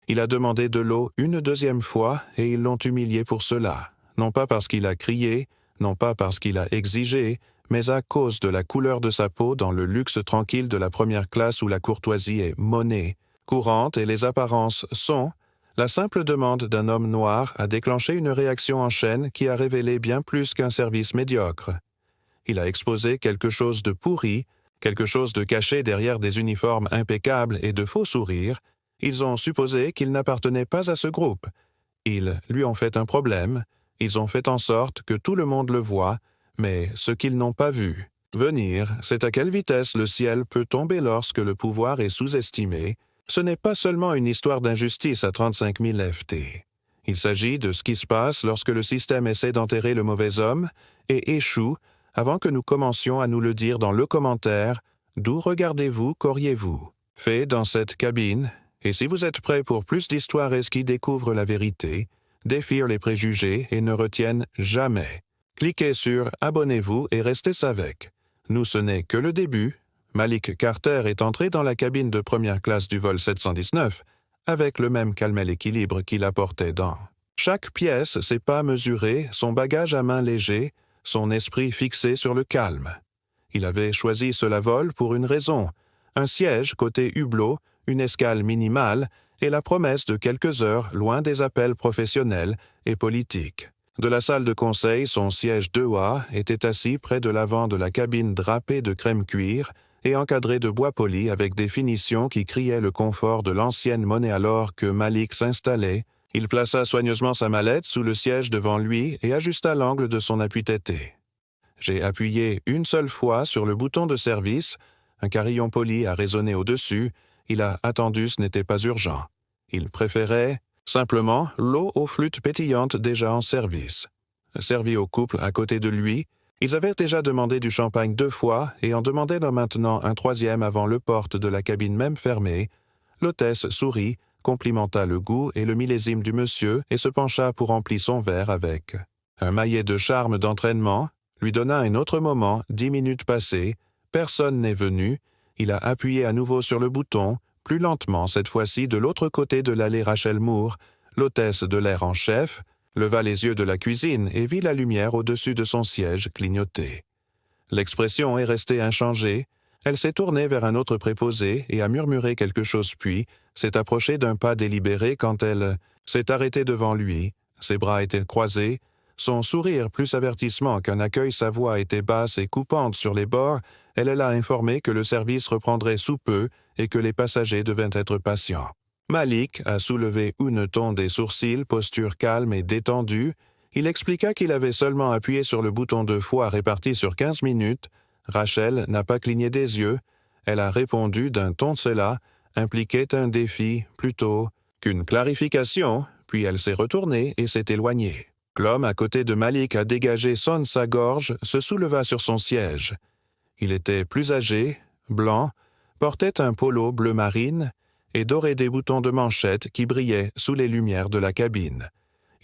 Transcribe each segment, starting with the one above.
Il a demandé de l'eau une deuxième fois et ils l'ont humilié pour cela, non pas parce qu'il a crié, non pas parce qu'il a exigé, mais à cause de la couleur de sa peau dans le luxe tranquille de la première classe où la courtoisie est monnaie, courante et les apparences sont, la simple demande d'un homme noir a déclenché une réaction en chaîne qui a révélé bien plus qu'un service médiocre. Il a exposé quelque chose de pourri, quelque chose de caché derrière des uniformes impeccables et de faux sourires. Ils ont supposé qu'il n'appartenait pas à ce groupe. Ils lui ont fait un problème. Ils ont fait en sorte que tout le monde le voit, mais ce qu'ils n'ont pas vu venir, c'est à quelle vitesse le ciel peut tomber lorsque le pouvoir est sous-estimé. Ce n'est pas seulement une histoire d'injustice à 35 000 FT. Il s'agit de ce qui se passe lorsque le système essaie d'enterrer le mauvais homme et échoue avant que nous commencions à nous le dire dans le commentaire. D'où regardez-vous, qu'auriez-vous fait dans cette cabine? Et si vous êtes prêts pour plus d'histoires qui découvrent la vérité, défient les préjugés et ne retiennent jamais, cliquez sur « Abonnez-vous » et restez avec. Nous, ce n'est que le début. Malik Carter est entré dans la cabine de première classe du vol 719 avec le même calme et l'équilibre qu'il apportait dans chaque pièce, ses pas mesurés, son bagage à main léger, son esprit fixé sur le calme. Il avait choisi cela vol pour une raison, un siège côté hublot, une escale minimale et la promesse de quelques heures loin des appels professionnels et politiques. De la salle de conseil, son siège 2A était assis près de l'avant de la cabine drapée de crème cuir et encadré de bois poli avec des finitions qui criaient le confort de l'ancienne monnaie alors que Malik s'installait. Il plaça soigneusement sa mallette sous le siège devant lui et ajusta l'angle de son appui-tété. J'ai appuyé une seule fois sur le bouton de service. Un carillon poli a résonné au-dessus. Il a attendu, ce n'était pas urgent. Il préférait simplement l'eau aux flûtes pétillantes déjà en service. Servi au couple à côté de lui, ils avaient déjà demandé du champagne 2 fois et en demandaient maintenant un 3e avant le porte de la cabine même fermée. L'hôtesse sourit, complimenta le goût et le millésime du monsieur et se pencha pour remplir son verre avec un maillet de charme d'entraînement, lui donna un autre moment, 10 minutes passées, personne n'est venu, il a appuyé à nouveau sur le bouton, plus lentement cette fois-ci de l'autre côté de l'allée Rachel Moore, l'hôtesse de l'air en chef, leva les yeux de la cuisine et vit la lumière au-dessus de son siège clignoter. L'expression est restée inchangée, elle s'est tournée vers un autre préposé et a murmuré quelque chose puis s'est approchée d'un pas délibéré quand elle s'est arrêtée devant lui, ses bras étaient croisés, son sourire plus avertissement qu'un accueil, sa voix était basse et coupante sur les bords, elle l'a informé que le service reprendrait sous peu et que les passagers devaient être patients. Malik a soulevé une ton des sourcils, posture calme et détendue. Il expliqua qu'il avait seulement appuyé sur le bouton 2 fois réparti sur 15 minutes. Rachel n'a pas cligné des yeux. Elle a répondu d'un ton cela impliquait un défi plutôt qu'une clarification, puis elle s'est retournée et s'est éloignée. L'homme à côté de Malik a dégagé sa gorge, se souleva sur son siège. Il était plus âgé, blanc, portait un polo bleu marine et dorait des boutons de manchette qui brillaient sous les lumières de la cabine.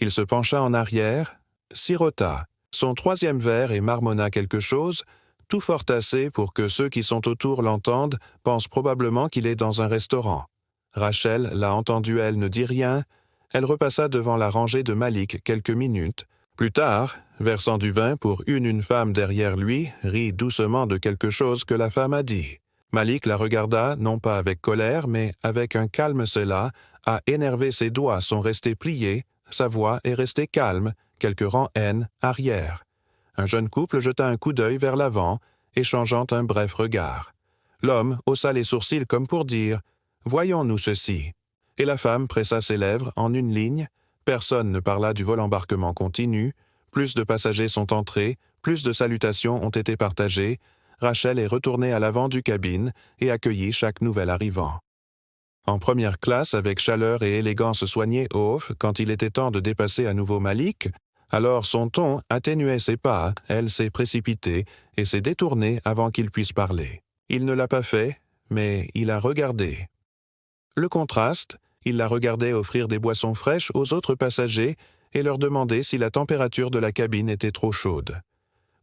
Il se pencha en arrière, sirota son 3e verre et marmonna quelque chose, tout fort assez pour que ceux qui sont autour l'entendent, pensent probablement qu'il est dans un restaurant. Rachel l'a entendu, elle ne dit rien. Elle repassa devant la rangée de Malik quelques minutes. Plus tard, versant du vin pour une femme derrière lui, rit doucement de quelque chose que la femme a dit. Malik la regarda, non pas avec colère, mais avec un calme cela, a énervé ses doigts sont restés pliés, sa voix est restée calme, quelques rangs haine, arrière. Un jeune couple jeta un coup d'œil vers l'avant, échangeant un bref regard. L'homme haussa les sourcils comme pour dire « Voyons-nous ceci ?» Et la femme pressa ses lèvres en une ligne. Personne ne parla du vol embarquement continu. Plus de passagers sont entrés, plus de salutations ont été partagées. Rachel est retournée à l'avant du cabine et accueillit chaque nouvel arrivant. En première classe, avec chaleur et élégance soignée off, quand il était temps de dépasser à nouveau Malik, alors son ton atténuait ses pas, elle s'est précipitée et s'est détournée avant qu'il puisse parler. Il ne l'a pas fait, mais il a regardé. Le contraste, il la regardait offrir des boissons fraîches aux autres passagers et leur demander si la température de la cabine était trop chaude.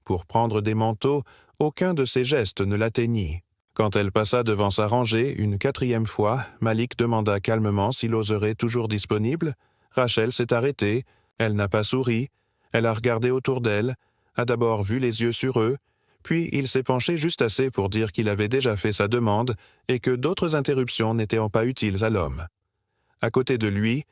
Pour prendre des manteaux, aucun de ses gestes ne l'atteignit. Quand elle passa devant sa rangée une 4e fois, Malik demanda calmement s'il oserait toujours disponible. Rachel s'est arrêtée, elle n'a pas souri, elle a regardé autour d'elle, a d'abord vu les yeux sur eux, puis il s'est penché juste assez pour dire qu'il avait déjà fait sa demande et que d'autres interruptions n'étaient pas utiles à l'homme. À côté de lui,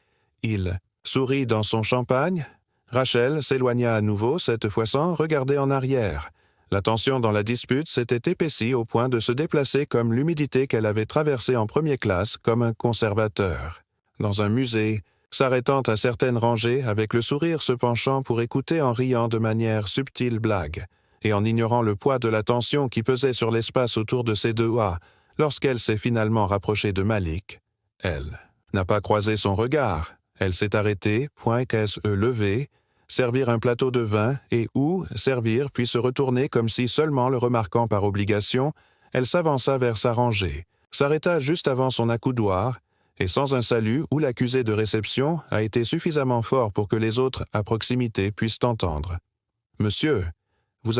il sourit dans son champagne. Rachel s'éloigna à nouveau, cette fois sans regarder en arrière. La tension dans la dispute s'était épaissie au point de se déplacer comme l'humidité qu'elle avait traversée en première classe comme un conservateur. Dans un musée, s'arrêtant à certaines rangées avec le sourire se penchant pour écouter en riant de manière subtile blague, et en ignorant le poids de la tension qui pesait sur l'espace autour de ses deux A, lorsqu'elle s'est finalement rapprochée de Malik, elle n'a pas croisé son regard. Elle s'est arrêtée, poing levé, servir un plateau de vin et servir puis se retourner comme si seulement le remarquant par obligation, elle s'avança vers sa rangée, s'arrêta juste avant son accoudoir, et sans un salut où l'accusé de réception a été suffisamment fort pour que les autres à proximité puissent entendre. « Monsieur, nous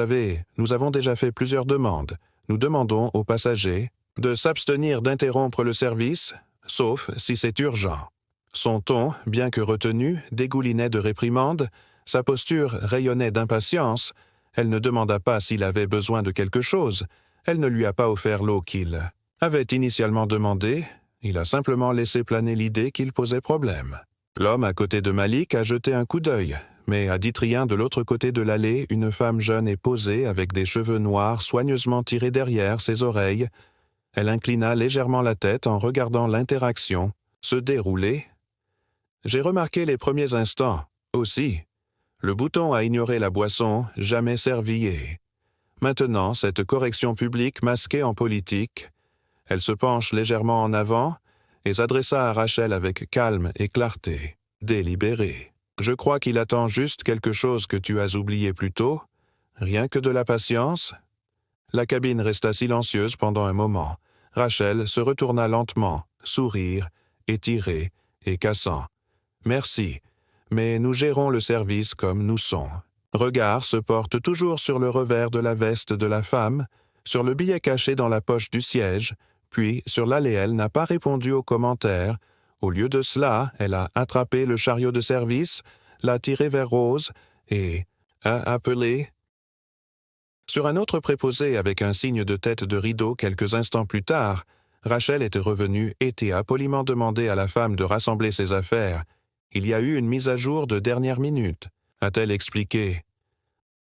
avons déjà fait plusieurs demandes. Nous demandons aux passagers de s'abstenir d'interrompre le service, sauf si c'est urgent. » Son ton, bien que retenu, dégoulinait de réprimandes, sa posture rayonnait d'impatience. Elle ne demanda pas s'il avait besoin de quelque chose, elle ne lui a pas offert l'eau qu'il avait initialement demandé, il a simplement laissé planer l'idée qu'il posait problème. L'homme à côté de Malik a jeté un coup d'œil, mais a dit rien de l'autre côté de l'allée une femme jeune et posée avec des cheveux noirs soigneusement tirés derrière ses oreilles. Elle inclina légèrement la tête en regardant l'interaction se dérouler. J'ai remarqué les premiers instants, aussi. Le bouton à ignorer la boisson, jamais servi et... Maintenant, cette correction publique masquée en politique, elle se penche légèrement en avant et s'adressa à Rachel avec calme et clarté, délibérée. Je crois qu'il attend juste quelque chose que tu as oublié plus tôt, rien que de la patience. La cabine resta silencieuse pendant un moment. Rachel se retourna lentement, sourire, étiré et cassant. Merci, mais nous gérons le service comme nous sommes. Regard se porte toujours sur le revers de la veste de la femme, sur le billet caché dans la poche du siège, puis sur l'allée elle n'a pas répondu aux commentaires. Au lieu de cela, elle a attrapé le chariot de service, l'a tiré vers Rose et a appelé. Sur un autre préposé avec un signe de tête de rideau quelques instants plus tard, Rachel était revenue et a poliment demandé à la femme de rassembler ses affaires. Il y a eu une mise à jour de dernière minute, a-t-elle expliqué.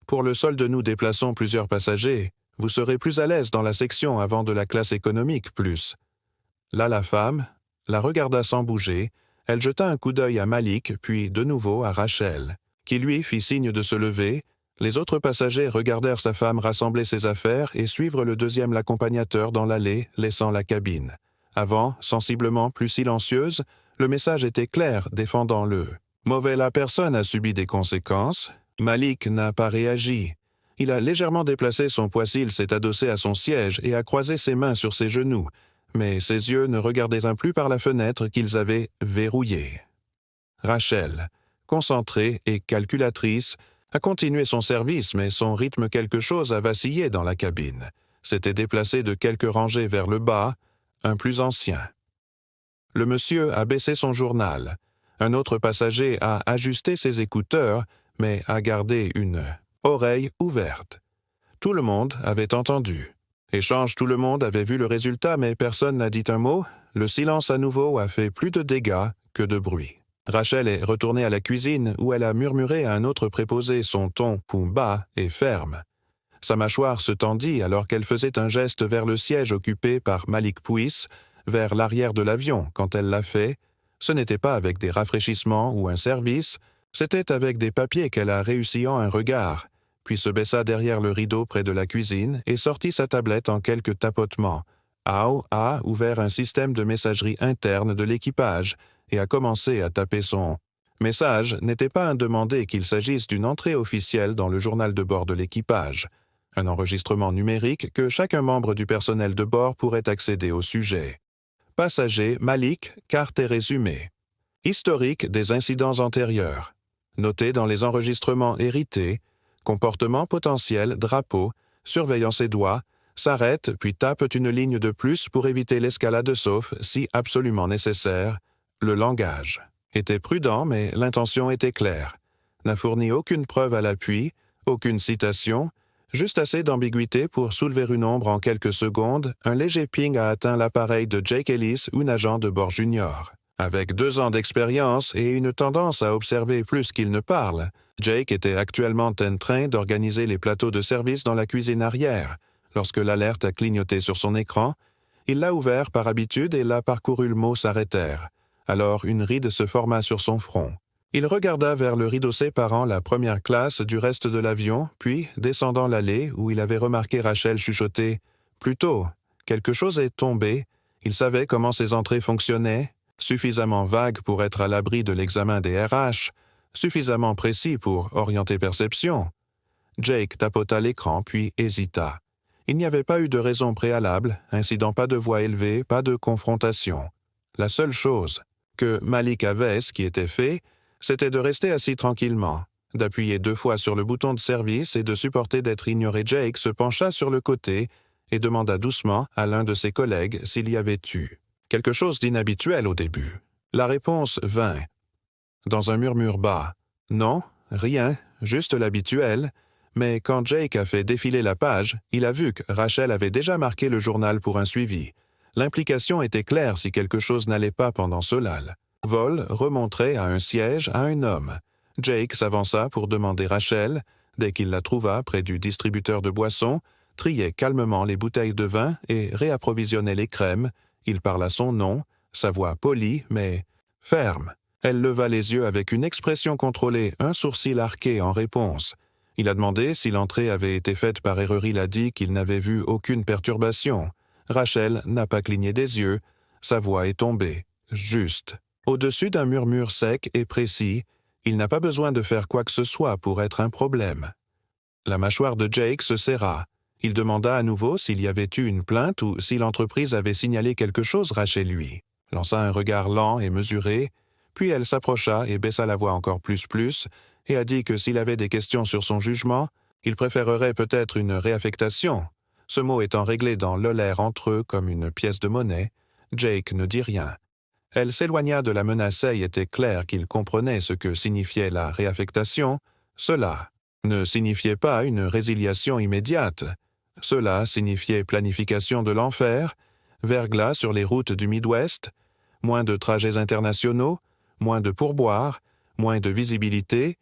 Pour le solde nous déplaçons plusieurs passagers. Vous serez plus à l'aise dans la section avant de la classe économique plus. Là la femme la regarda sans bouger, elle jeta un coup d'œil à Malik puis de nouveau à Rachel, qui lui fit signe de se lever. Les autres passagers regardèrent sa femme rassembler ses affaires et suivre le deuxième l'accompagnateur dans l'allée, laissant la cabine. Avant, sensiblement plus silencieuse, le message était clair, défendant le « mauvais la personne a subi des conséquences ». Malik n'a pas réagi. Il a légèrement déplacé son poissil, s'est adossé à son siège et a croisé ses mains sur ses genoux, mais ses yeux ne regardaient plus par la fenêtre qu'ils avaient verrouillée. Rachel, concentrée et calculatrice, a continué son service, mais son rythme quelque chose a vacillé dans la cabine. S'était déplacé de quelques rangées vers le bas, un plus ancien. Le monsieur a baissé son journal. Un autre passager a ajusté ses écouteurs, mais a gardé une oreille ouverte. Tout le monde avait entendu. Échange, tout le monde avait vu le résultat, mais personne n'a dit un mot. Le silence à nouveau a fait plus de dégâts que de bruit. Rachel est retournée à la cuisine où elle a murmuré à un autre préposé son ton bas et ferme. Sa mâchoire se tendit alors qu'elle faisait un geste vers le siège occupé par Malik Puis, vers l'arrière de l'avion quand elle l'a fait. Ce n'était pas avec des rafraîchissements ou un service, c'était avec des papiers qu'elle a réussi en un regard, puis se baissa derrière le rideau près de la cuisine et sortit sa tablette en quelques tapotements. Ao a ouvert un système de messagerie interne de l'équipage et a commencé à taper son message n'était pas un demandé qu'il s'agisse d'une entrée officielle dans le journal de bord de l'équipage, un enregistrement numérique que chacun membre du personnel de bord pourrait accéder au sujet. Passager Malik, carte et résumé. Historique des incidents antérieurs. Noté dans les enregistrements hérités, comportement potentiel, drapeau, surveillant ses doigts, s'arrêtent puis tapent une ligne de plus pour éviter l'escalade sauf, si absolument nécessaire, le langage. Était prudent, mais l'intention était claire. N'a fourni aucune preuve à l'appui, aucune citation, juste assez d'ambiguïté pour soulever une ombre en quelques secondes, un léger ping a atteint l'appareil de Jake Ellis, un agent de bord junior. Avec 2 ans d'expérience et une tendance à observer plus qu'il ne parle, Jake était actuellement en train d'organiser les plateaux de service dans la cuisine arrière. Lorsque l'alerte a clignoté sur son écran, il l'a ouvert par habitude et l'a parcouru le mot s'arrêtèrent. Alors une ride se forma sur son front. Il regarda vers le rideau séparant la première classe du reste de l'avion, puis, descendant l'allée où il avait remarqué Rachel chuchoter « Plus tôt, quelque chose est tombé », il savait comment ces entrées fonctionnaient, suffisamment vague pour être à l'abri de l'examen des RH, suffisamment précis pour orienter perception. Jake tapota l'écran puis hésita. Il n'y avait pas eu de raison préalable, incident pas de voix élevée, pas de confrontation. La seule chose que Malik avait, ce qui était fait, c'était de rester assis tranquillement, d'appuyer 2 fois sur le bouton de service et de supporter d'être ignoré. Jake se pencha sur le côté et demanda doucement à l'un de ses collègues s'il y avait eu quelque chose d'inhabituel au début. La réponse vint, dans un murmure bas. Non, rien, juste l'habituel, mais quand Jake a fait défiler la page, il a vu que Rachel avait déjà marqué le journal pour un suivi. L'implication était claire si quelque chose n'allait pas pendant cela. Vol remonterait à un siège à un homme. Jake s'avança pour demander Rachel, dès qu'il la trouva près du distributeur de boissons, triait calmement les bouteilles de vin et réapprovisionnait les crèmes. Il parla son nom, sa voix polie mais ferme. Elle leva les yeux avec une expression contrôlée, un sourcil arqué en réponse. Il a demandé si l'entrée avait été faite par erreur. Il a dit qu'il n'avait vu aucune perturbation. Rachel n'a pas cligné des yeux. Sa voix est tombée. Juste. Au-dessus d'un murmure sec et précis, il n'a pas besoin de faire quoi que ce soit pour être un problème. La mâchoire de Jake se serra. Il demanda à nouveau s'il y avait eu une plainte ou si l'entreprise avait signalé quelque chose. Rachel lui lança un regard lent et mesuré, puis elle s'approcha et baissa la voix encore plus, et a dit que s'il avait des questions sur son jugement, il préférerait peut-être une réaffectation. Ce mot étant réglé dans l'olaire entre eux comme une pièce de monnaie, Jake ne dit rien. Elle s'éloigna de la menace et était clair qu'il comprenait ce que signifiait la réaffectation. Cela ne signifiait pas une résiliation immédiate. Cela signifiait planification de l'enfer, verglas sur les routes du Midwest, moins de trajets internationaux, moins de pourboires, moins de visibilité.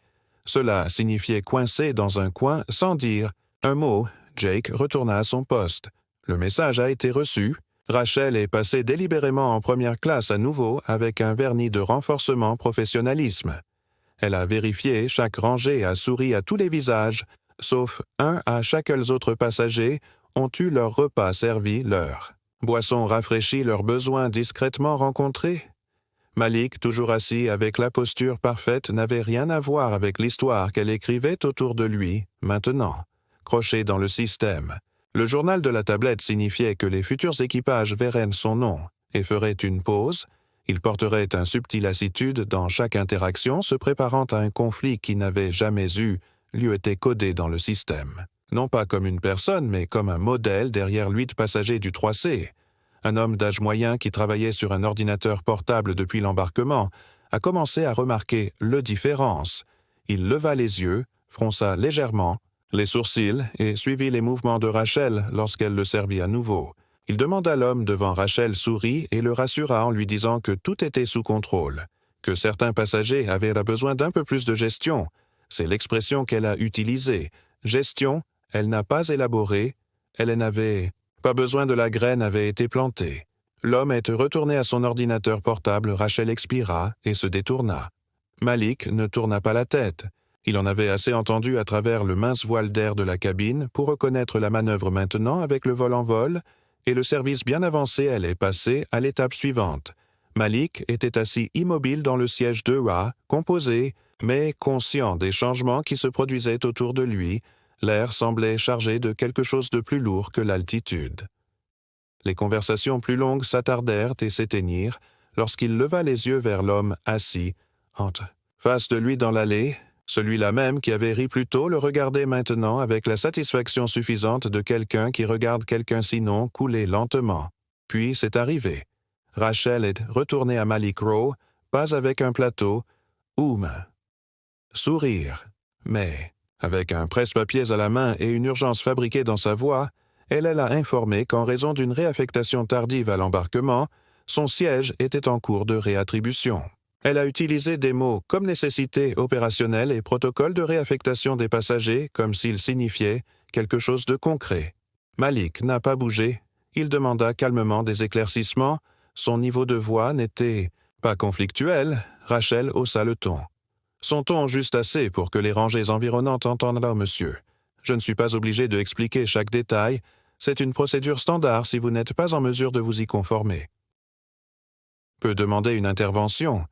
Cela signifiait coincé dans un coin sans dire un mot. Jake retourna à son poste. Le message a été reçu. Rachel est passée délibérément en première classe à nouveau avec un vernis de renforcement professionnalisme. Elle a vérifié chaque rangée et a souri à tous les visages, sauf un à chacun autres passagers ont eu leur repas servi l'heure. Boissons rafraîchies leurs besoins discrètement rencontrés. Malik, toujours assis avec la posture parfaite, n'avait rien à voir avec l'histoire qu'elle écrivait autour de lui, maintenant, croché dans le système. Le journal de la tablette signifiait que les futurs équipages verraient son nom et feraient une pause. Ils porteraient un subtil lassitude dans chaque interaction, se préparant à un conflit qui n'avait jamais eu lieu était codé dans le système. Non pas comme une personne, mais comme un modèle derrière l'8 passagers du 3C. Un homme d'âge moyen qui travaillait sur un ordinateur portable depuis l'embarquement a commencé à remarquer le différence. Il leva les yeux, fronça légèrement les sourcils et suivit les mouvements de Rachel lorsqu'elle le servit à nouveau. Il demanda à l'homme devant Rachel sourit et le rassura en lui disant que tout était sous contrôle, que certains passagers avaient besoin d'un peu plus de gestion. C'est l'expression qu'elle a utilisée. Gestion, elle n'a pas élaboré, elle n'avait pas besoin de la graine avait été plantée. L'homme est retourné à son ordinateur portable, Rachel expira et se détourna. Malik ne tourna pas la tête. Il en avait assez entendu à travers le mince voile d'air de la cabine pour reconnaître la manœuvre maintenant avec le vol en vol, et le service bien avancé, elle est passée à l'étape suivante. Malik était assis immobile dans le siège 2A, composé, mais conscient des changements qui se produisaient autour de lui. L'air semblait chargé de quelque chose de plus lourd que l'altitude. Les conversations plus longues s'attardèrent et s'éteignirent lorsqu'il leva les yeux vers l'homme assis, en face de lui dans l'allée. Celui-là même qui avait ri plus tôt le regardait maintenant avec la satisfaction suffisante de quelqu'un qui regarde quelqu'un sinon couler lentement. Puis c'est arrivé. Rachel est retournée à Malik Row, pas avec un plateau, sourire. Mais, avec un presse-papiers à la main et une urgence fabriquée dans sa voix, elle a informé qu'en raison d'une réaffectation tardive à l'embarquement, son siège était en cours de réattribution. Elle a utilisé des mots comme nécessité opérationnelle et protocole de réaffectation des passagers comme s'ils signifiaient quelque chose de concret. Malik n'a pas bougé. Il demanda calmement des éclaircissements. Son niveau de voix n'était pas conflictuel. Rachel haussa le ton. Son ton juste assez pour que les rangées environnantes entendent alors, monsieur. Je ne suis pas obligé de expliquer chaque détail. C'est une procédure standard si vous n'êtes pas en mesure de vous y conformer. Peut demander une intervention.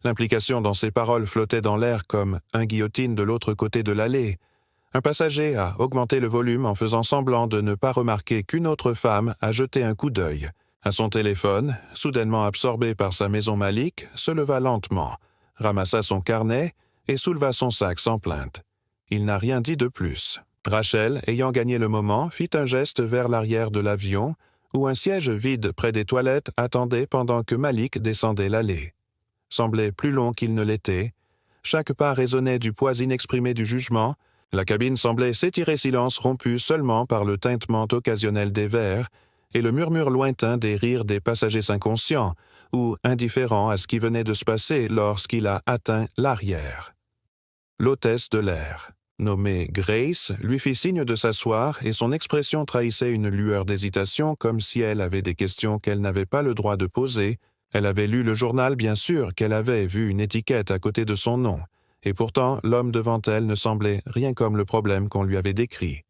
L'implication dans ses paroles flottait dans l'air comme un guillotine de l'autre côté de l'allée. Un passager a augmenté le volume en faisant semblant de ne pas remarquer qu'une autre femme a jeté un coup d'œil. À son téléphone, soudainement absorbé par sa maison Malik, se leva lentement, ramassa son carnet et souleva son sac sans plainte. Il n'a rien dit de plus. Rachel, ayant gagné le moment, fit un geste vers l'arrière de l'avion, où un siège vide près des toilettes attendait pendant que Malik descendait l'allée. Semblait plus long qu'il ne l'était. Chaque pas résonnait du poids inexprimé du jugement. La cabine semblait s'étirer silence rompu seulement par le tintement occasionnel des verres et le murmure lointain des rires des passagers inconscients ou indifférents à ce qui venait de se passer lorsqu'il a atteint l'arrière. L'hôtesse de l'air, nommée Grace, lui fit signe de s'asseoir et son expression trahissait une lueur d'hésitation comme si elle avait des questions qu'elle n'avait pas le droit de poser. Elle avait lu le journal, bien sûr, qu'elle avait vu une étiquette à côté de son nom, et pourtant l'homme devant elle ne semblait rien comme le problème qu'on lui avait décrit.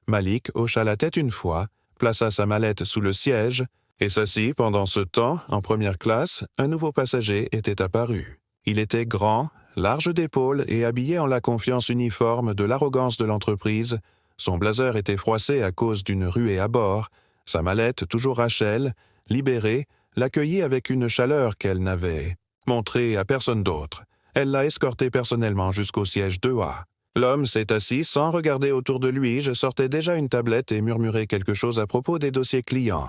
Malik hocha la tête une fois, plaça sa mallette sous le siège, et s'assit. Pendant ce temps, en première classe, un nouveau passager était apparu. Il était grand, large d'épaules et habillé en la confiance uniforme de l'arrogance de l'entreprise. Son blazer était froissé à cause d'une ruée à bord. Sa mallette, toujours Rachel, libérée, l'accueillit avec une chaleur qu'elle n'avait montrée à personne d'autre. Elle l'a escorté personnellement jusqu'au siège 2A. L'homme s'est assis sans regarder autour de lui. Je sortais déjà une tablette et murmurais quelque chose à propos des dossiers clients.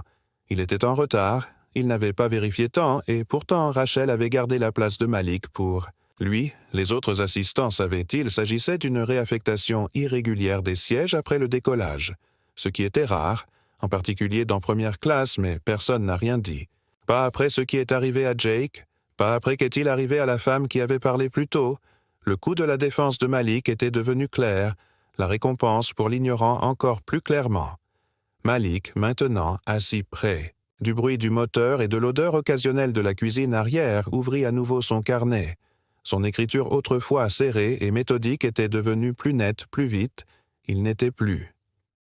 Il était en retard, il n'avait pas vérifié tant, et pourtant Rachel avait gardé la place de Malik pour lui. Les autres assistants savaient-ils, s'agissait d'une réaffectation irrégulière des sièges après le décollage, ce qui était rare, en particulier dans première classe, mais personne n'a rien dit. Pas après ce qui est arrivé à Jake, pas après qu'est-il arrivé à la femme qui avait parlé plus tôt. Le coup de la défense de Malik était devenu clair, la récompense pour l'ignorant encore plus clairement. Malik, maintenant, assis près. Du bruit du moteur et de l'odeur occasionnelle de la cuisine arrière, ouvrit à nouveau son carnet. Son écriture autrefois serrée et méthodique était devenue plus nette, plus vite. Il n'était plus.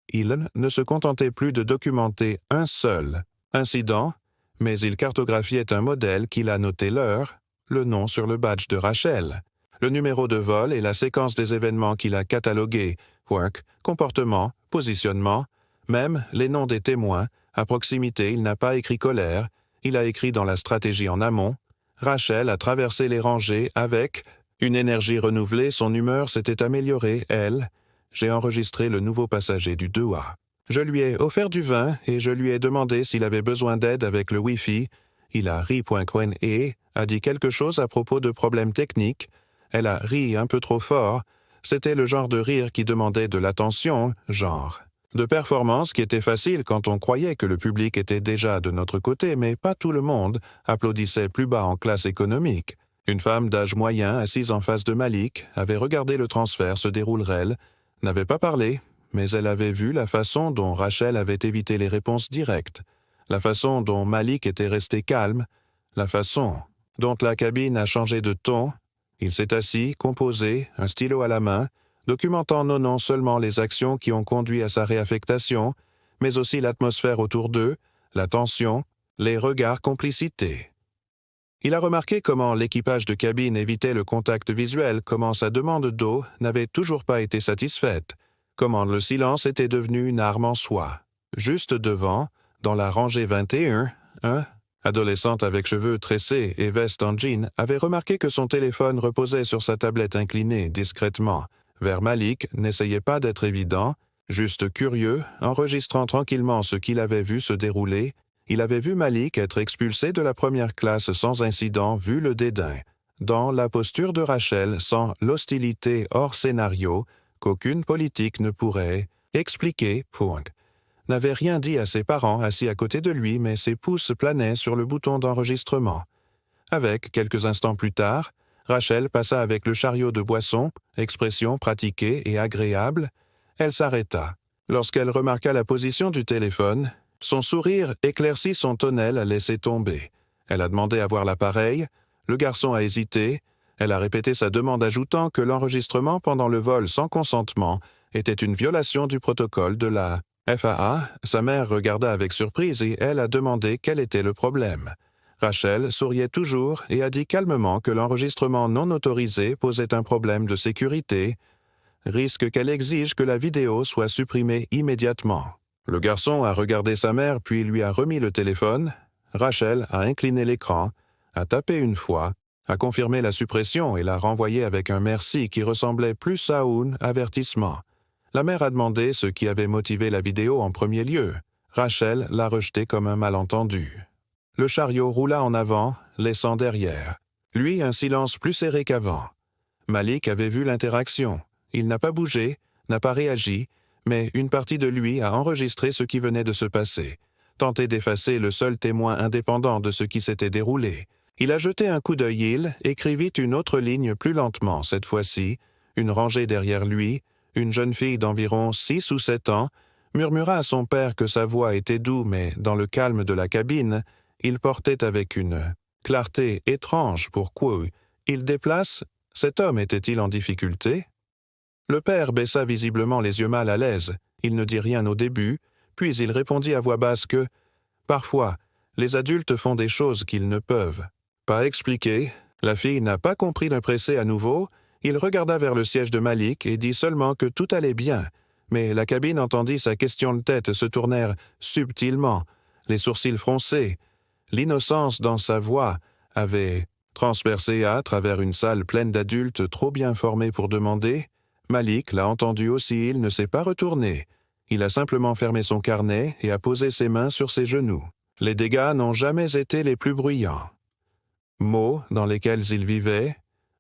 Il ne se contentait plus de documenter un seul incident, mais il cartographiait un modèle qu'il a noté l'heure, le nom sur le badge de Rachel, le numéro de vol et la séquence des événements qu'il a catalogués, work, comportement, positionnement, même les noms des témoins. À proximité, il n'a pas écrit colère, il a écrit dans la stratégie en amont. Rachel a traversé les rangées avec une énergie renouvelée, son humeur s'était améliorée, elle. J'ai enregistré le nouveau passager du 2A. Je lui ai offert du vin et je lui ai demandé s'il avait besoin d'aide avec le Wi-Fi. Il a ri et a dit quelque chose à propos de problèmes techniques. Elle a ri un peu trop fort. C'était le genre de rire qui demandait de l'attention, genre de performance qui était facile quand on croyait que le public était déjà de notre côté, mais pas tout le monde applaudissait plus bas en classe économique. Une femme d'âge moyen assise en face de Malik avait regardé le transfert se dérouler, n'avait pas parlé, mais elle avait vu la façon dont Rachel avait évité les réponses directes, la façon dont Malik était resté calme, la façon dont la cabine a changé de ton. Il s'est assis, composé, un stylo à la main, documentant non seulement les actions qui ont conduit à sa réaffectation, mais aussi l'atmosphère autour d'eux, la tension, les regards complicités. Il a remarqué comment l'équipage de cabine évitait le contact visuel, comment sa demande d'eau n'avait toujours pas été satisfaite, comment le silence était devenu une arme en soi. Juste devant, dans la rangée 21, un Adolescente avec cheveux tressés et veste en jean, avait remarqué que son téléphone reposait sur sa tablette inclinée discrètement. Vers Malik n'essayait pas d'être évident, juste curieux, enregistrant tranquillement ce qu'il avait vu se dérouler. Il avait vu Malik être expulsé de la première classe sans incident, vu le dédain. Dans la posture de Rachel, sans l'hostilité hors scénario, qu'aucune politique ne pourrait expliquer, point. N'avait rien dit à ses parents assis à côté de lui, mais ses pouces planaient sur le bouton d'enregistrement. Avec, quelques instants plus tard, Rachel passa avec le chariot de boisson, expression pratiquée et agréable. Elle s'arrêta. Lorsqu'elle remarqua la position du téléphone, son sourire éclaircit son tonnelle à laisser tomber. Elle a demandé à voir l'appareil. Le garçon a hésité. Elle a répété sa demande ajoutant que l'enregistrement pendant le vol sans consentement était une violation du protocole de la FAA. Sa mère regarda avec surprise et elle a demandé quel était le problème. Rachel souriait toujours et a dit calmement que l'enregistrement non autorisé posait un problème de sécurité, risque qu'elle exige que la vidéo soit supprimée immédiatement. Le garçon a regardé sa mère puis lui a remis le téléphone. Rachel a incliné l'écran, a tapé une fois, a confirmé la suppression et l'a renvoyé avec un merci qui ressemblait plus à un avertissement. La mère a demandé ce qui avait motivé la vidéo en premier lieu. Rachel l'a rejeté comme un malentendu. Le chariot roula en avant, laissant derrière. Lui, un silence plus serré qu'avant. Malik avait vu l'interaction. Il n'a pas bougé, n'a pas réagi, mais une partie de lui a enregistré ce qui venait de se passer, tenté d'effacer le seul témoin indépendant de ce qui s'était déroulé. Il a jeté un coup d'œil, écrivit une autre ligne plus lentement cette fois-ci, une rangée derrière lui, une jeune fille d'environ 6 ou 7 ans, murmura à son père que sa voix était douce, mais dans le calme de la cabine, il portait avec une clarté étrange pourquoi il déplace. Cet homme était-il en difficulté? Le père baissa visiblement les yeux mal à l'aise. Il ne dit rien au début, puis il répondit à voix basse que, parfois, les adultes font des choses qu'ils ne peuvent pas expliquer. La fille n'a pas compris d'impresser à nouveau. Il regarda vers le siège de Malik et dit seulement que tout allait bien, mais la cabine entendit sa question de tête se tourner subtilement, les sourcils froncés. L'innocence dans sa voix avait transpercé à travers une salle pleine d'adultes trop bien formés pour demander. Malik l'a entendu aussi, il ne s'est pas retourné. Il a simplement fermé son carnet et a posé ses mains sur ses genoux. Les dégâts n'ont jamais été les plus bruyants. Mots dans lesquels il vivait,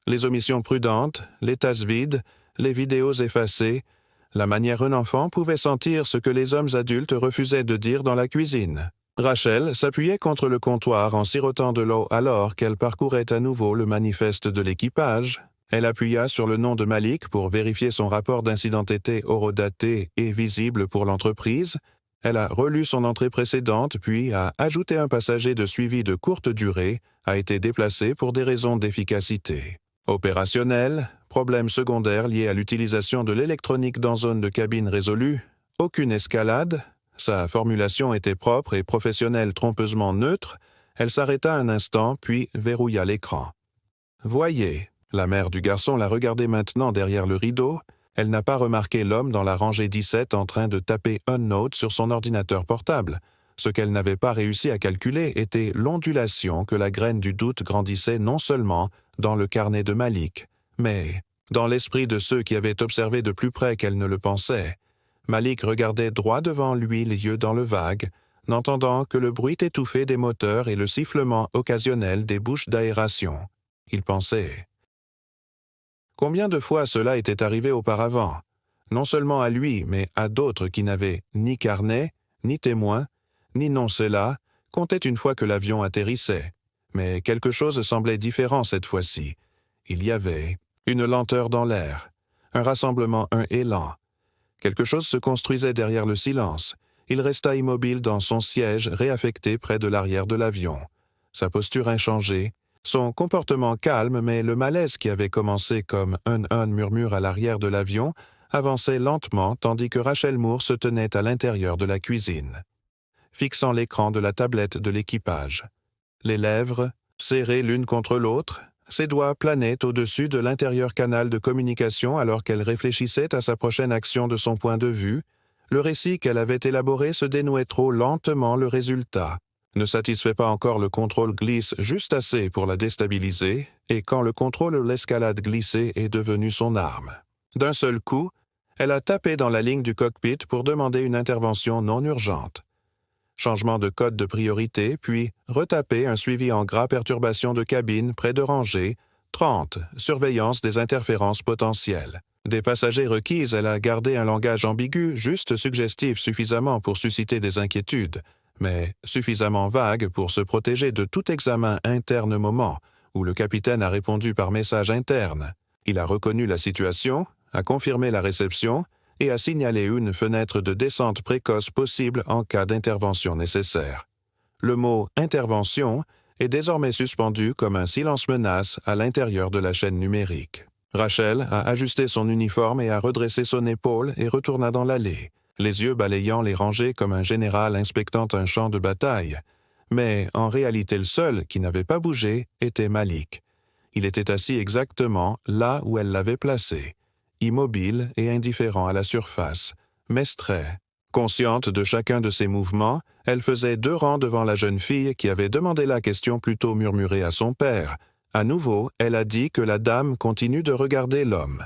les omissions prudentes, les tasses vides, les vidéos effacées, la manière un enfant pouvait sentir ce que les hommes adultes refusaient de dire dans la cuisine. Rachel s'appuyait contre le comptoir en sirotant de l'eau alors qu'elle parcourait à nouveau le manifeste de l'équipage. Elle appuya sur le nom de Malik pour vérifier son rapport d'incidentité horodaté et visible pour l'entreprise. Elle a relu son entrée précédente puis a ajouté un passager de suivi de courte durée, a été déplacé pour des raisons d'efficacité. Opérationnel, problème secondaire lié à l'utilisation de l'électronique dans zone de cabine résolue, aucune escalade. Sa formulation était propre et professionnelle trompeusement neutre. Elle s'arrêta un instant puis verrouilla l'écran. « Voyez ». La mère du garçon la regardait maintenant derrière le rideau. Elle n'a pas remarqué l'homme dans la rangée 17 en train de taper OneNote sur son ordinateur portable. Ce qu'elle n'avait pas réussi à calculer était l'ondulation que la graine du doute grandissait non seulement dans le carnet de Malik, mais dans l'esprit de ceux qui avaient observé de plus près qu'elle ne le pensait. Malik regardait droit devant lui, les yeux dans le vague, n'entendant que le bruit étouffé des moteurs et le sifflement occasionnel des bouches d'aération. Il pensait. Combien de fois cela était arrivé auparavant? Non seulement à lui, mais à d'autres qui n'avaient ni carnet, ni témoin, ni non cela, comptait une fois que l'avion atterrissait. Mais quelque chose semblait différent cette fois-ci. Il y avait une lenteur dans l'air, un rassemblement, un élan. Quelque chose se construisait derrière le silence. Il resta immobile dans son siège réaffecté près de l'arrière de l'avion. Sa posture inchangée, son comportement calme, mais le malaise qui avait commencé comme un murmure à l'arrière de l'avion avançait lentement tandis que Rachel Moore se tenait à l'intérieur de la cuisine, fixant l'écran de la tablette de l'équipage. Les lèvres, serrées l'une contre l'autre, ses doigts planaient au-dessus de l'intérieur canal de communication alors qu'elle réfléchissait à sa prochaine action de son point de vue. Le récit qu'elle avait élaboré se dénouait trop lentement le résultat. Ne satisfait pas encore, le contrôle glisse juste assez pour la déstabiliser, et quand le contrôle l'escalade glissée est devenu son arme. D'un seul coup, elle a tapé dans la ligne du cockpit pour demander une intervention non urgente. Changement de code de priorité, puis retaper un suivi en gras perturbation de cabine près de rangée, 30, surveillance des interférences potentielles. Des passagers requises, elle a gardé un langage ambigu, juste suggestif suffisamment pour susciter des inquiétudes, mais suffisamment vague pour se protéger de tout examen interne moment, où le capitaine a répondu par message interne. Il a reconnu la situation, a confirmé la réception, et a signalé une fenêtre de descente précoce possible en cas d'intervention nécessaire. Le mot « intervention » est désormais suspendu comme un silence-menace à l'intérieur de la chaîne numérique. Rachel a ajusté son uniforme et a redressé son épaule et retourna dans l'allée, les yeux balayant les rangées comme un général inspectant un champ de bataille. Mais en réalité, le seul qui n'avait pas bougé était Malik. Il était assis exactement là où elle l'avait placé, immobile et indifférent à la surface, mestret. Consciente de chacun de ses mouvements, elle faisait 2 rangs devant la jeune fille qui avait demandé la question plutôt murmurée à son père. À nouveau, elle a dit que la dame continue de regarder l'homme.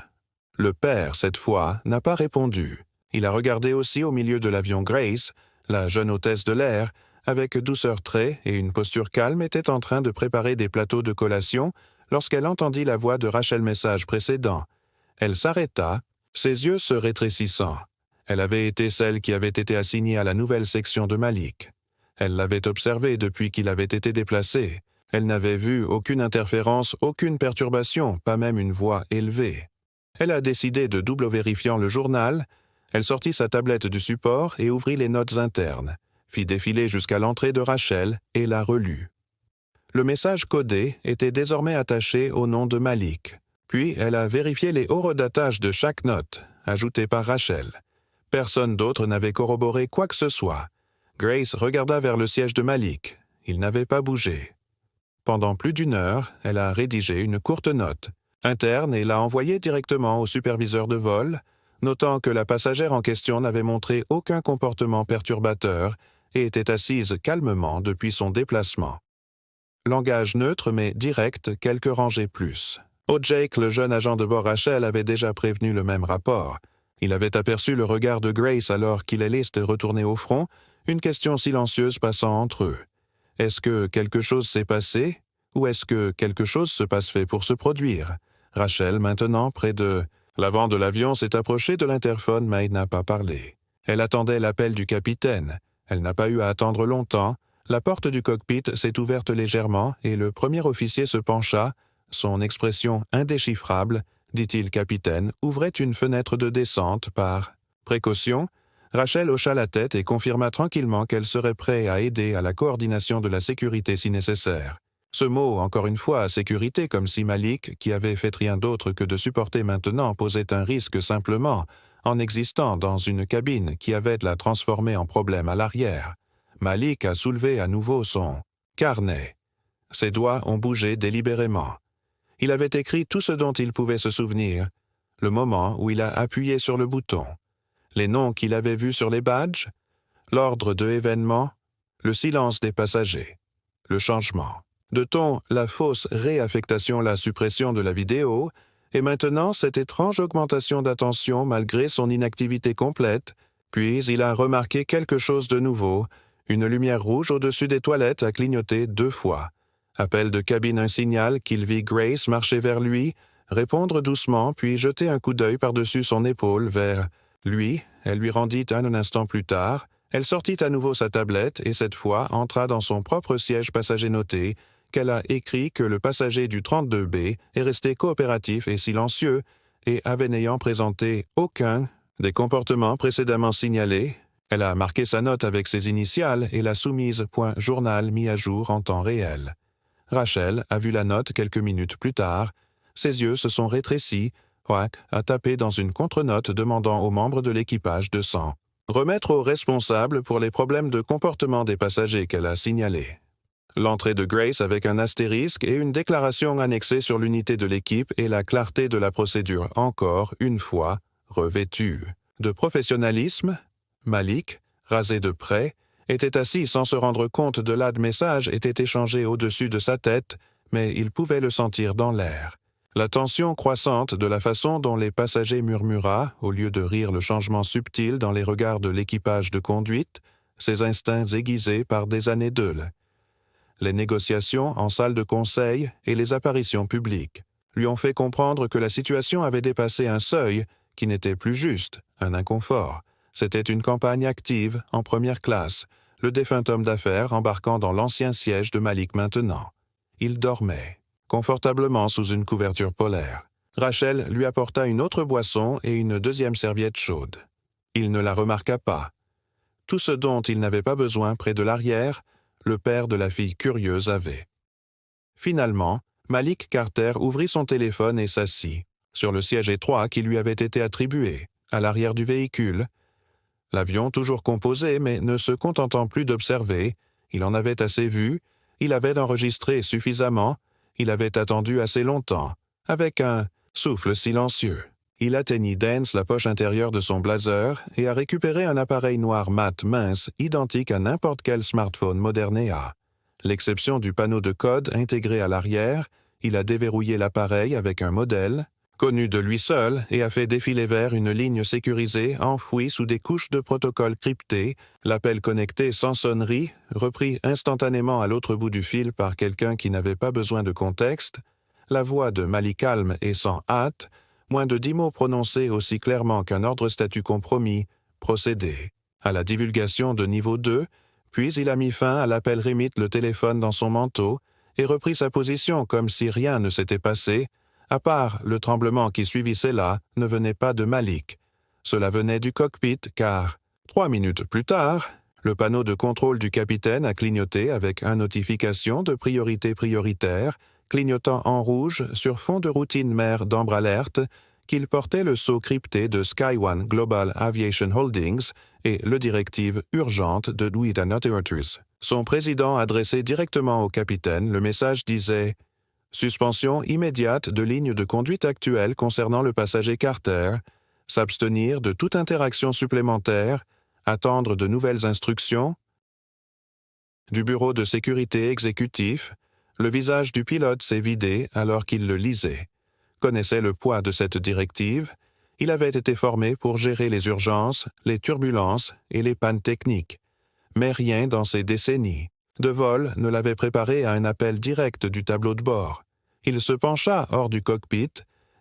Le père, cette fois, n'a pas répondu. Il a regardé aussi au milieu de l'avion Grace, la jeune hôtesse de l'air, avec douceur trait et une posture calme, était en train de préparer des plateaux de collation lorsqu'elle entendit la voix de Rachel message précédent. Elle s'arrêta, ses yeux se rétrécissant. Elle avait été celle qui avait été assignée à la nouvelle section de Malik. Elle l'avait observé depuis qu'il avait été déplacé. Elle n'avait vu aucune interférence, aucune perturbation, pas même une voix élevée. Elle a décidé de double vérifiant le journal. Elle sortit sa tablette du support et ouvrit les notes internes, fit défiler jusqu'à l'entrée de Rachel et la relut. Le message codé était désormais attaché au nom de Malik. Puis elle a vérifié les horodatage de chaque note, ajoutée par Rachel. Personne d'autre n'avait corroboré quoi que ce soit. Grace regarda vers le siège de Malik. Il n'avait pas bougé. Pendant plus d'1 heure, elle a rédigé une courte note interne et l'a envoyée directement au superviseur de vol, notant que la passagère en question n'avait montré aucun comportement perturbateur et était assise calmement depuis son déplacement. Langage neutre mais direct, quelques rangées plus. Jake, le jeune agent de bord Rachel, avait déjà prévenu le même rapport. Il avait aperçu le regard de Grace alors qu'il allait se retourner au front, une question silencieuse passant entre eux. Est-ce que quelque chose s'est passé, ou est-ce que quelque chose se passe-fait pour se produire? Rachel, maintenant, près de... L'avant de l'avion s'est approché de l'interphone, mais il n'a pas parlé. Elle attendait l'appel du capitaine. Elle n'a pas eu à attendre longtemps. La porte du cockpit s'est ouverte légèrement et le premier officier se pencha. Son expression indéchiffrable, dit-il capitaine, ouvrait une fenêtre de descente par précaution. Rachel hocha la tête et confirma tranquillement qu'elle serait prête à aider à la coordination de la sécurité si nécessaire. Ce mot, encore une fois, sécurité, comme si Malik, qui avait fait rien d'autre que de supporter maintenant, posait un risque simplement, en existant dans une cabine qui avait de la transformer en problème à l'arrière. Malik a soulevé à nouveau son carnet. Ses doigts ont bougé délibérément. Il avait écrit tout ce dont il pouvait se souvenir, le moment où il a appuyé sur le bouton, les noms qu'il avait vus sur les badges, l'ordre de événements, le silence des passagers, le changement. De ton, la fausse réaffectation, la suppression de la vidéo, et maintenant cette étrange augmentation d'attention malgré son inactivité complète, puis il a remarqué quelque chose de nouveau, une lumière rouge au-dessus des toilettes a clignoté 2 fois. Appel de cabine, un signal qu'il vit Grace marcher vers lui, répondre doucement puis jeter un coup d'œil par-dessus son épaule vers lui. Elle lui rendit un instant plus tard. Elle sortit à nouveau sa tablette et cette fois entra dans son propre siège passager noté, qu'elle a écrit que le passager du 32B est resté coopératif et silencieux et avait n'ayant présenté aucun des comportements précédemment signalés. Elle a marqué sa note avec ses initiales et l'a soumise « journal mis à jour en temps réel ». Rachel a vu la note quelques minutes plus tard. Ses yeux se sont rétrécis. Whack a tapé dans une contre-note demandant aux membres de l'équipage de s'en remettre aux responsables pour les problèmes de comportement des passagers qu'elle a signalés. L'entrée de Grace avec un astérisque et une déclaration annexée sur l'unité de l'équipe et la clarté de la procédure encore, une fois, revêtue. De professionnalisme, Malik, rasé de près, était assis sans se rendre compte de là de message était échangé au-dessus de sa tête, mais il pouvait le sentir dans l'air. La tension croissante de la façon dont les passagers murmura, au lieu de rire le changement subtil dans les regards de l'équipage de conduite, ses instincts aiguisés par des années d'eule. Les négociations en salle de conseil et les apparitions publiques lui ont fait comprendre que la situation avait dépassé un seuil qui n'était plus juste, un inconfort. C'était une campagne active, en première classe, le défunt homme d'affaires embarquant dans l'ancien siège de Malik maintenant. Il dormait, confortablement sous une couverture polaire. Rachel lui apporta une autre boisson et une deuxième serviette chaude. Il ne la remarqua pas. Tout ce dont il n'avait pas besoin près de l'arrière, le père de la fille curieuse avait. Finalement, Malik Carter ouvrit son téléphone et s'assit, sur le siège étroit qui lui avait été attribué, à l'arrière du véhicule. L'avion toujours composé, mais ne se contentant plus d'observer, il en avait assez vu, il avait enregistré suffisamment, il avait attendu assez longtemps, avec un souffle silencieux. Il atteignit Dance la poche intérieure de son blazer et a récupéré un appareil noir mat mince identique à n'importe quel smartphone Modernéa. L'exception du panneau de code intégré à l'arrière, il a déverrouillé l'appareil avec un modèle, connu de lui seul, et a fait défiler vers une ligne sécurisée enfouie sous des couches de protocole crypté, l'appel connecté sans sonnerie, repris instantanément à l'autre bout du fil par quelqu'un qui n'avait pas besoin de contexte, la voix de Malik calme et sans hâte, moins de 10 mots prononcés aussi clairement qu'un ordre statut compromis, procédé à la divulgation de niveau 2, puis il a mis fin à l'appel remit le téléphone dans son manteau et reprit sa position comme si rien ne s'était passé, à part le tremblement qui suivit cela ne venait pas de Malik. Cela venait du cockpit car, 3 minutes plus tard, le panneau de contrôle du capitaine a clignoté avec une notification de priorité prioritaire, clignotant en rouge sur fond de routine mère d'Ambre Alert qu'il portait le sceau crypté de Sky One Global Aviation Holdings et le directive urgente de Dwight Authorities. Son président adressé directement au capitaine, le message disait « Suspension immédiate de ligne de conduite actuelle concernant le passager Carter, s'abstenir de toute interaction supplémentaire, attendre de nouvelles instructions. » Du bureau de sécurité exécutif, le visage du pilote s'est vidé alors qu'il le lisait. Connaissait le poids de cette directive, il avait été formé pour gérer les urgences, les turbulences et les pannes techniques. Mais rien dans ces décennies de vol ne l'avait préparé à un appel direct du tableau de bord. Il se pencha hors du cockpit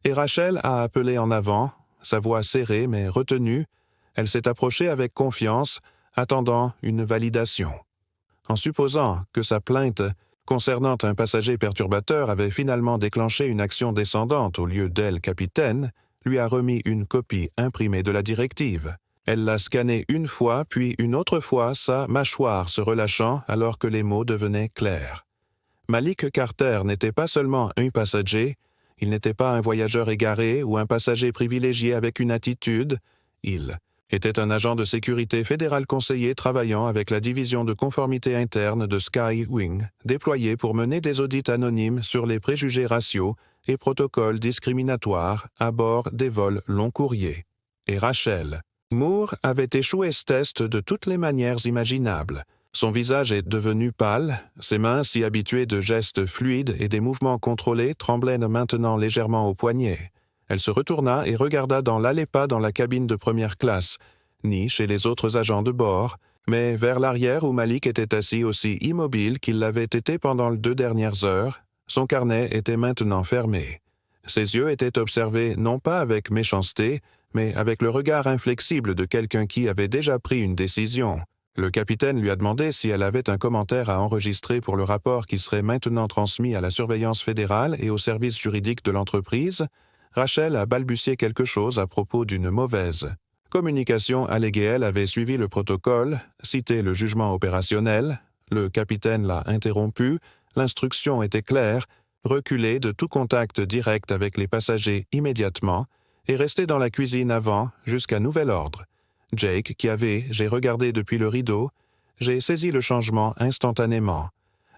et Rachel a appelé en avant, sa voix serrée mais retenue. Elle s'est approchée avec confiance, attendant une validation. En supposant que sa plainte concernant un passager perturbateur avait finalement déclenché une action descendante au lieu d'elle, capitaine, lui a remis une copie imprimée de la directive. Elle l'a scannée une fois, puis une autre fois, sa mâchoire se relâchant alors que les mots devenaient clairs. Malik Carter n'était pas seulement un passager, il n'était pas un voyageur égaré ou un passager privilégié avec une attitude, il était un agent de sécurité fédéral conseiller travaillant avec la division de conformité interne de Sky Wing, déployé pour mener des audits anonymes sur les préjugés raciaux et protocoles discriminatoires à bord des vols long courriers. Et Rachel Moore avait échoué ce test de toutes les manières imaginables. Son visage est devenu pâle, ses mains, si habituées de gestes fluides et des mouvements contrôlés, tremblaient maintenant légèrement au poignet. Elle se retourna et regarda dans l'allée-pas dans la cabine de première classe, ni chez les autres agents de bord, mais vers l'arrière où Malik était assis aussi immobile qu'il l'avait été pendant les 2 dernières heures. Son carnet était maintenant fermé. Ses yeux étaient observés non pas avec méchanceté, mais avec le regard inflexible de quelqu'un qui avait déjà pris une décision. Le capitaine lui a demandé si elle avait un commentaire à enregistrer pour le rapport qui serait maintenant transmis à la surveillance fédérale et au service juridique de l'entreprise. Rachel a balbutié quelque chose à propos d'une mauvaise communication alléguée. Elle avait suivi le protocole, cité le jugement opérationnel. Le capitaine l'a interrompu. L'instruction était claire, reculer de tout contact direct avec les passagers immédiatement et rester dans la cuisine avant jusqu'à nouvel ordre. Jake, j'ai regardé depuis le rideau, j'ai saisi le changement instantanément.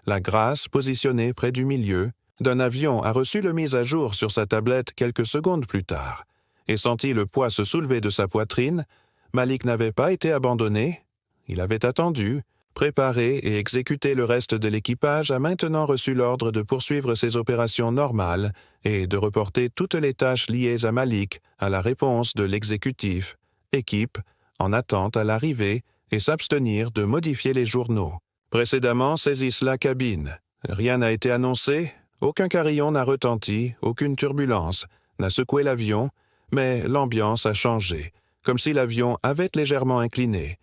La grâce, positionnée près du milieu d'un avion, a reçu le mise à jour sur sa tablette quelques secondes plus tard, et senti le poids se soulever de sa poitrine. Malik n'avait pas été abandonné. Il avait attendu, Préparer et exécuter le reste de l'équipage a maintenant reçu l'ordre de poursuivre ses opérations normales et de reporter toutes les tâches liées à Malik à la réponse de l'exécutif, équipe, en attente à l'arrivée, et s'abstenir de modifier les journaux. Précédemment saisissent la cabine. Rien n'a été annoncé, aucun carillon n'a retenti, aucune turbulence n'a secoué l'avion, mais l'ambiance a changé, comme si l'avion avait légèrement incliné.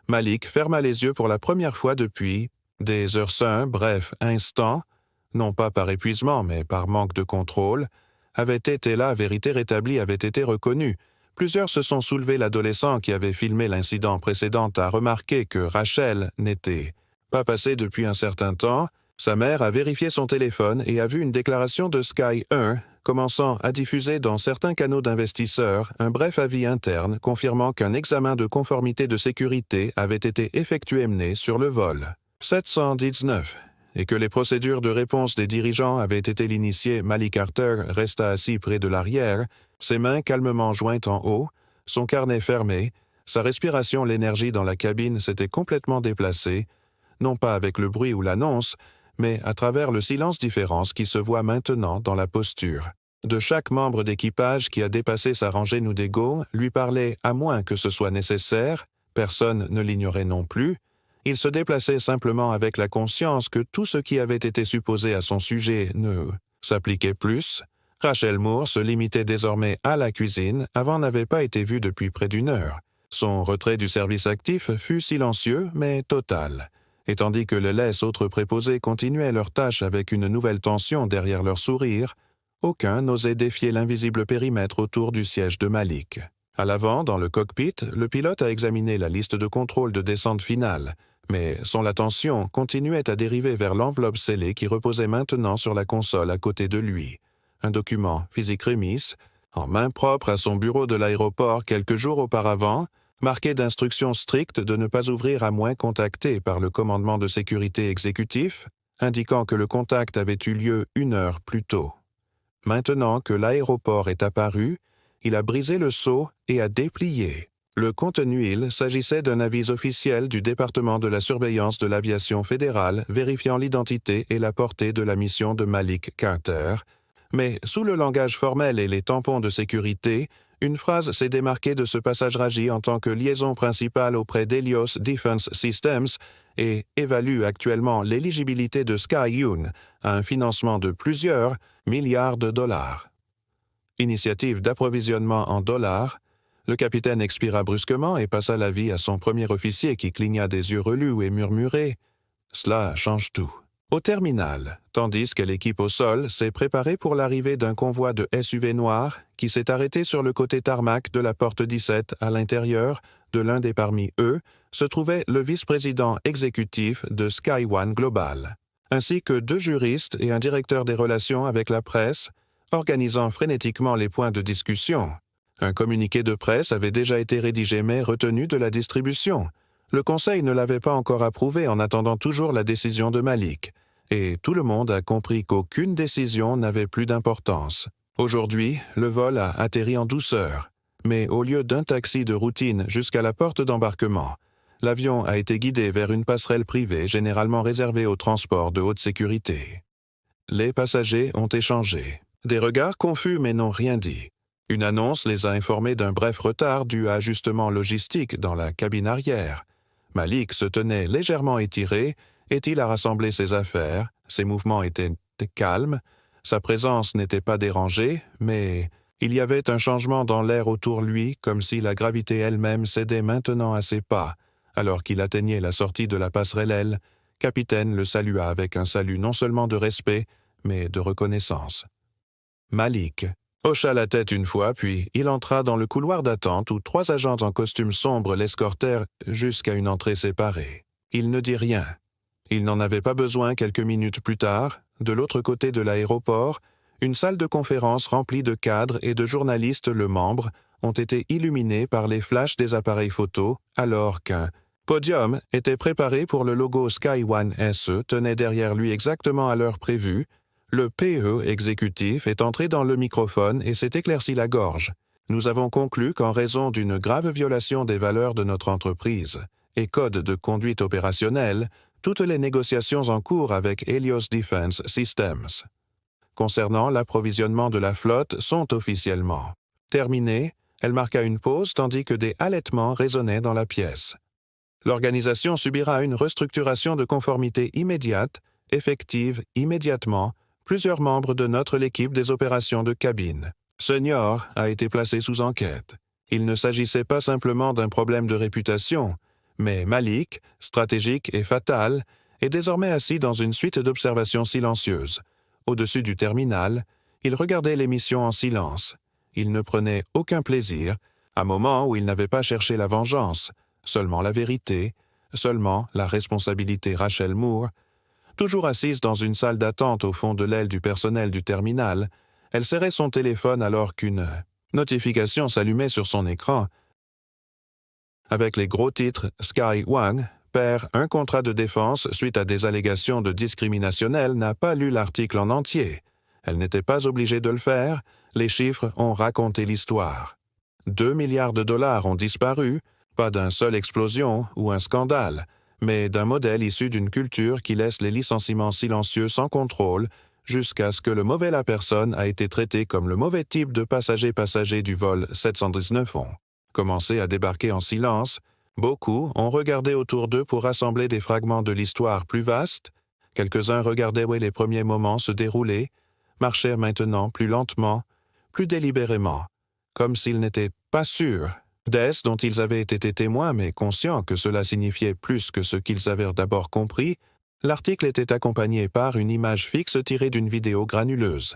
Malik ferma les yeux pour la première fois depuis des heures bref, instants, non pas par épuisement, mais par manque de contrôle, avait été la vérité rétablie avait été reconnue. Plusieurs se sont soulevés. L'adolescent qui avait filmé l'incident précédent a remarqué que Rachel n'était pas passée depuis un certain temps. Sa mère a vérifié son téléphone et a vu une déclaration de Sky 1 commençant à diffuser dans certains canaux d'investisseurs un bref avis interne confirmant qu'un examen de conformité de sécurité avait été effectué sur le vol 719 et que les procédures de réponse des dirigeants avaient été initiées. Malik Carter resta assis près de l'arrière, ses mains calmement jointes en haut, son carnet fermé, sa respiration, l'énergie dans la cabine s'était complètement déplacée, non pas avec le bruit ou l'annonce, mais à travers le silence-différence qui se voit maintenant dans la posture. De chaque membre d'équipage qui a dépassé sa rangée d'ego lui parlait à moins que ce soit nécessaire, personne ne l'ignorait non plus, il se déplaçait simplement avec la conscience que tout ce qui avait été supposé à son sujet ne s'appliquait plus. Rachel Moore se limitait désormais à la cuisine, avant n'avait pas été vue depuis près d'une heure. Son retrait du service actif fut silencieux mais total. Et tandis que les laisses autres préposés continuaient leurs tâches avec une nouvelle tension derrière leur sourire, aucun n'osait défier l'invisible périmètre autour du siège de Malik. À l'avant, dans le cockpit, le pilote a examiné la liste de contrôle de descente finale, mais son attention continuait à dériver vers l'enveloppe scellée qui reposait maintenant sur la console à côté de lui. Un document, physique remise, en main propre à son bureau de l'aéroport quelques jours auparavant, marqué d'instructions strictes de ne pas ouvrir à moins contacté par le commandement de sécurité exécutif, indiquant que le contact avait eu lieu 1 heure plus tôt. Maintenant que l'aéroport est apparu, il a brisé le sceau et a déplié. Le contenu, il s'agissait d'un avis officiel du département de la surveillance de l'aviation fédérale vérifiant l'identité et la portée de la mission de Malik Carter, mais sous le langage formel et les tampons de sécurité, une phrase s'est démarquée de ce passage Raji en tant que liaison principale auprès d'Helios Defense Systems et évalue actuellement l'éligibilité de Sky Yoon à un financement de plusieurs milliards de dollars. Initiative d'approvisionnement en dollars, le capitaine expira brusquement et passa l'avis à son premier officier qui cligna des yeux relus et murmurait « Cela change tout ». Au terminal, tandis que l'équipe au sol s'est préparée pour l'arrivée d'un convoi de SUV noirs qui s'est arrêté sur le côté tarmac de la porte 17 à l'intérieur de l'un des parmi eux, se trouvait le vice-président exécutif de Sky One Global, ainsi que 2 juristes et un directeur des relations avec la presse, organisant frénétiquement les points de discussion. Un communiqué de presse avait déjà été rédigé mais retenu de la distribution. Le Conseil ne l'avait pas encore approuvé en attendant toujours la décision de Malik, et tout le monde a compris qu'aucune décision n'avait plus d'importance. Aujourd'hui, le vol a atterri en douceur, mais au lieu d'un taxi de routine jusqu'à la porte d'embarquement, l'avion a été guidé vers une passerelle privée généralement réservée au transport de haute sécurité. Les passagers ont échangé. Des regards confus mais n'ont rien dit. Une annonce les a informés d'un bref retard dû à ajustement logistique dans la cabine arrière. Malik se tenait légèrement étiré, est-il à rassembler ses affaires, ses mouvements étaient calmes, sa présence n'était pas dérangée, mais il y avait un changement dans l'air autour lui, comme si la gravité elle-même cédait maintenant à ses pas. Alors qu'il atteignait la sortie de la passerelle aile, Capitaine le salua avec un salut non seulement de respect, mais de reconnaissance. Malik hocha la tête une fois, puis il entra dans le couloir d'attente où 3 agents en costume sombre l'escortèrent jusqu'à une entrée séparée. Il ne dit rien. Il n'en avait pas besoin quelques minutes plus tard. De l'autre côté de l'aéroport, une salle de conférence remplie de cadres et de journalistes le membre ont été illuminés par les flashs des appareils photo, alors qu'un podium était préparé pour le logo Sky One SE tenait derrière lui exactement à l'heure prévue. Le PE exécutif est entré dans le microphone et s'est éclairci la gorge. Nous avons conclu qu'en raison d'une grave violation des valeurs de notre entreprise et code de conduite opérationnelle toutes les négociations en cours avec Helios Defense Systems. Concernant l'approvisionnement de la flotte sont officiellement terminées. Elle marqua une pause tandis que des halètements résonnaient dans la pièce. L'organisation subira une restructuration de conformité immédiate, effective immédiatement. Plusieurs membres de notre équipe des opérations de cabine senior a été placé sous enquête. Il ne s'agissait pas simplement d'un problème de réputation, mais Malik, stratégique et fatal, est désormais assis dans une suite d'observations silencieuses. Au-dessus du terminal, il regardait l'émission en silence. Il ne prenait aucun plaisir, à moment où il n'avait pas cherché la vengeance, seulement la vérité, seulement la responsabilité. Rachel Moore, toujours assise dans une salle d'attente au fond de l'aile du personnel du terminal, elle serrait son téléphone alors qu'une notification s'allumait sur son écran. Avec les gros titres « Sky One perd un contrat de défense suite à des allégations de discrimination », elle n'a pas lu l'article en entier. Elle n'était pas obligée de le faire, les chiffres ont raconté l'histoire. 2 milliards de dollars ont disparu, pas d'une seule explosion ou un scandale, mais d'un modèle issu d'une culture qui laisse les licenciements silencieux sans contrôle jusqu'à ce que le mauvais la personne a été traité comme le mauvais type de passager du vol 719 ont commencé à débarquer en silence. Beaucoup ont regardé autour d'eux pour rassembler des fragments de l'histoire plus vaste. Quelques-uns regardaient où les premiers moments se déroulaient, marchèrent maintenant plus lentement, plus délibérément, comme s'ils n'étaient pas sûrs d'est-ce dont ils avaient été témoins, mais conscients que cela signifiait plus que ce qu'ils avaient d'abord compris. L'article était accompagné par une image fixe tirée d'une vidéo granuleuse,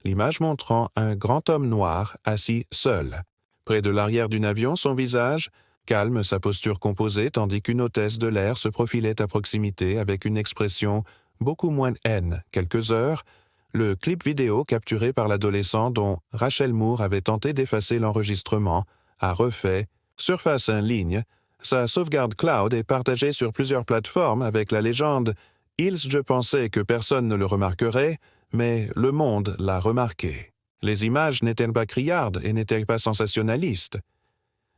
l'image montrant un grand homme noir assis seul. Près de l'arrière du avion, son visage calme, sa posture composée, tandis qu'une hôtesse de l'air se profilait à proximité avec une expression beaucoup moins de haine. Quelques heures, le clip vidéo capturé par l'adolescent dont Rachel Moore avait tenté d'effacer l'enregistrement a refait surface en ligne. Sa sauvegarde cloud est partagée sur plusieurs plateformes avec la légende « Je pensais que personne ne le remarquerait, mais le monde l'a remarqué ». Les images n'étaient pas criardes et n'étaient pas sensationnalistes.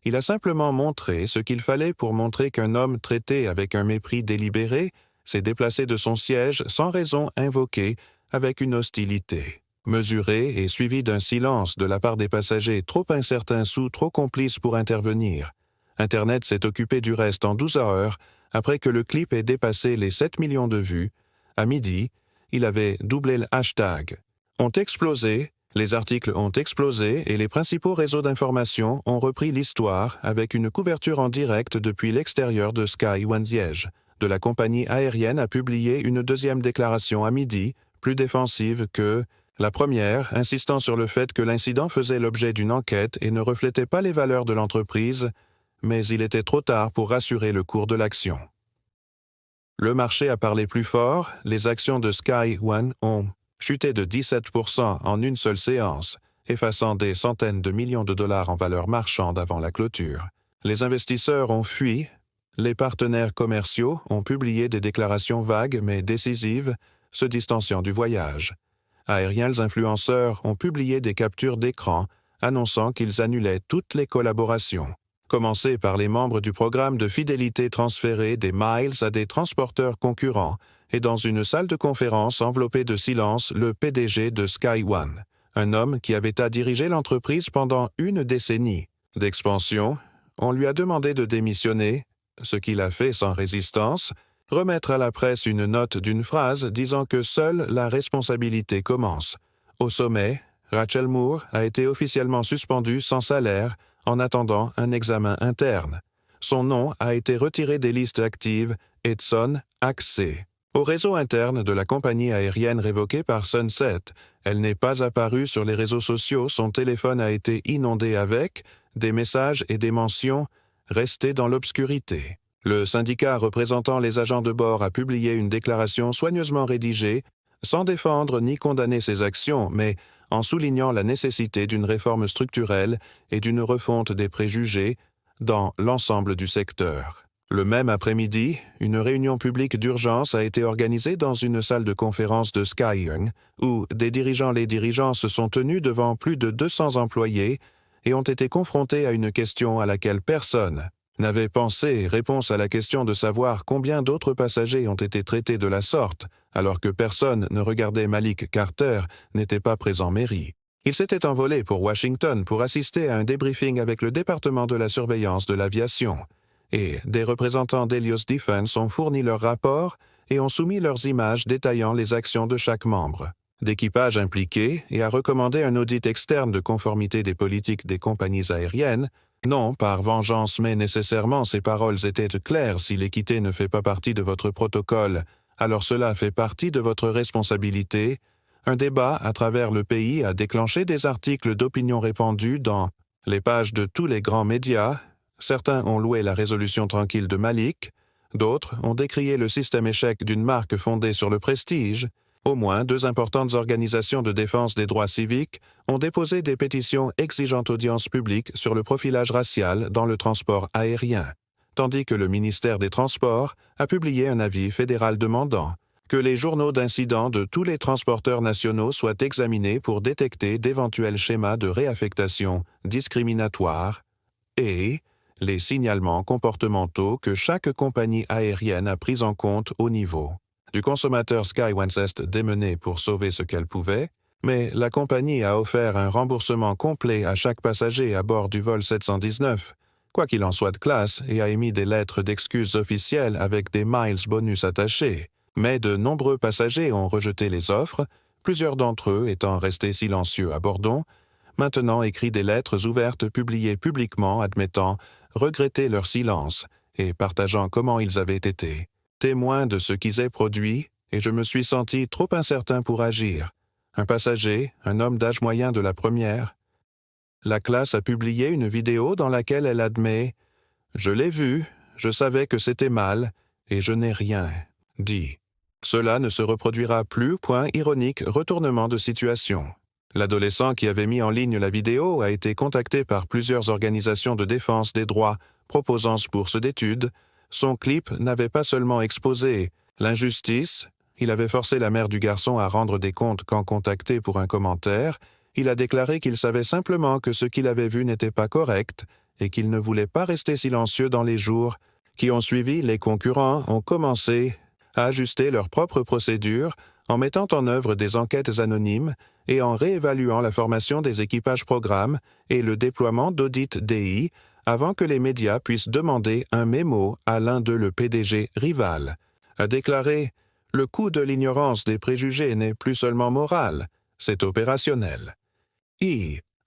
Il a simplement montré ce qu'il fallait pour montrer qu'un homme traité avec un mépris délibéré s'est déplacé de son siège sans raison invoquée avec une hostilité mesurée et suivie d'un silence de la part des passagers trop incertains ou trop complices pour intervenir. Internet s'est occupé du reste en 12 heures après que le clip ait dépassé les 7 millions de vues. À midi, il avait doublé le hashtag. Ont explosé, les articles ont explosé et les principaux réseaux d'information ont repris l'histoire avec une couverture en direct depuis l'extérieur de Sky One siège. De la compagnie aérienne a publié une deuxième déclaration à midi, plus défensive que la première, insistant sur le fait que l'incident faisait l'objet d'une enquête et ne reflétait pas les valeurs de l'entreprise, mais il était trop tard pour rassurer le cours de l'action. Le marché a parlé plus fort, les actions de Sky One ont chuté de 17% en une seule séance, effaçant des centaines de millions de dollars en valeur marchande avant la clôture. Les investisseurs ont fui, les partenaires commerciaux ont publié des déclarations vagues mais décisives, se distanciant du voyage. Aériens influenceurs ont publié des captures d'écran annonçant qu'ils annulaient toutes les collaborations. Commencé par les membres du programme de fidélité transférés des miles à des transporteurs concurrents, et dans une salle de conférence enveloppée de silence, le PDG de Sky One, un homme qui avait à diriger l'entreprise pendant une décennie d'expansion, on lui a demandé de démissionner, ce qu'il a fait sans résistance, remettre à la presse une note d'une phrase disant que seule la responsabilité commence. Au sommet, Rachel Moore a été officiellement suspendue sans salaire en attendant un examen interne. Son nom a été retiré des listes actives Edson Axé. Au réseau interne de la compagnie aérienne révoqué par Sunset, elle n'est pas apparue sur les réseaux sociaux, son téléphone a été inondé avec des messages et des mentions restées dans l'obscurité. Le syndicat représentant les agents de bord a publié une déclaration soigneusement rédigée, sans défendre ni condamner ses actions, mais en soulignant la nécessité d'une réforme structurelle et d'une refonte des préjugés dans l'ensemble du secteur. Le même après-midi, une réunion publique d'urgence a été organisée dans une salle de conférence de Skyyoung, où les dirigeants se sont tenus devant plus de 200 employés et ont été confrontés à une question à laquelle personne n'avait pensé réponse à la question de savoir combien d'autres passagers ont été traités de la sorte, alors que personne ne regardait Malik Carter, n'était pas présent Mary. Il s'était envolé pour Washington pour assister à un débriefing avec le département de la surveillance de l'aviation, et des représentants d'Helios Defense ont fourni leur rapport et ont soumis leurs images détaillant les actions de chaque membre d'équipage impliqué et a recommandé un audit externe de conformité des politiques des compagnies aériennes. Non, par vengeance, mais nécessairement ces paroles étaient claires. Si l'équité ne fait pas partie de votre protocole, alors cela fait partie de votre responsabilité. Un débat à travers le pays a déclenché des articles d'opinion répandus dans les pages de tous les grands médias. Certains ont loué la résolution tranquille de Malik, d'autres ont décrié le système échec d'une marque fondée sur le prestige. Au moins 2 importantes organisations de défense des droits civiques ont déposé des pétitions exigeant audience publique sur le profilage racial dans le transport aérien, tandis que le ministère des Transports a publié un avis fédéral demandant que les journaux d'incidents de tous les transporteurs nationaux soient examinés pour détecter d'éventuels schémas de réaffectation discriminatoires et les signalements comportementaux que chaque compagnie aérienne a pris en compte au niveau du consommateur SkyOneSest démené pour sauver ce qu'elle pouvait, mais la compagnie a offert un remboursement complet à chaque passager à bord du vol 719, quoi qu'il en soit de classe, et a émis des lettres d'excuses officielles avec des miles bonus attachés. Mais de nombreux passagers ont rejeté les offres, plusieurs d'entre eux étant restés silencieux à Bordon, maintenant écrit des lettres ouvertes publiées publiquement admettant regretter leur silence et partageant comment ils avaient été témoins de ce qui s'est produit, et je me suis senti trop incertain pour agir. Un passager, un homme d'âge moyen de la première. La classe a publié une vidéo dans laquelle elle admet « Je l'ai vu, je savais que c'était mal, et je n'ai rien dit. Cela ne se reproduira plus, point ironique, retournement de situation. » L'adolescent qui avait mis en ligne la vidéo a été contacté par plusieurs organisations de défense des droits proposant bourses d'études. Son clip n'avait pas seulement exposé l'injustice, il avait forcé la mère du garçon à rendre des comptes quand contacté pour un commentaire, il a déclaré qu'il savait simplement que ce qu'il avait vu n'était pas correct et qu'il ne voulait pas rester silencieux dans les jours qui ont suivi. Les concurrents ont commencé à ajuster leurs propres procédures en mettant en œuvre des enquêtes anonymes et en réévaluant la formation des équipages programmes et le déploiement d'audits DI avant que les médias puissent demander un mémo à l'un d'eux. Le PDG rival a déclaré « Le coût de l'ignorance des préjugés n'est plus seulement moral, c'est opérationnel. »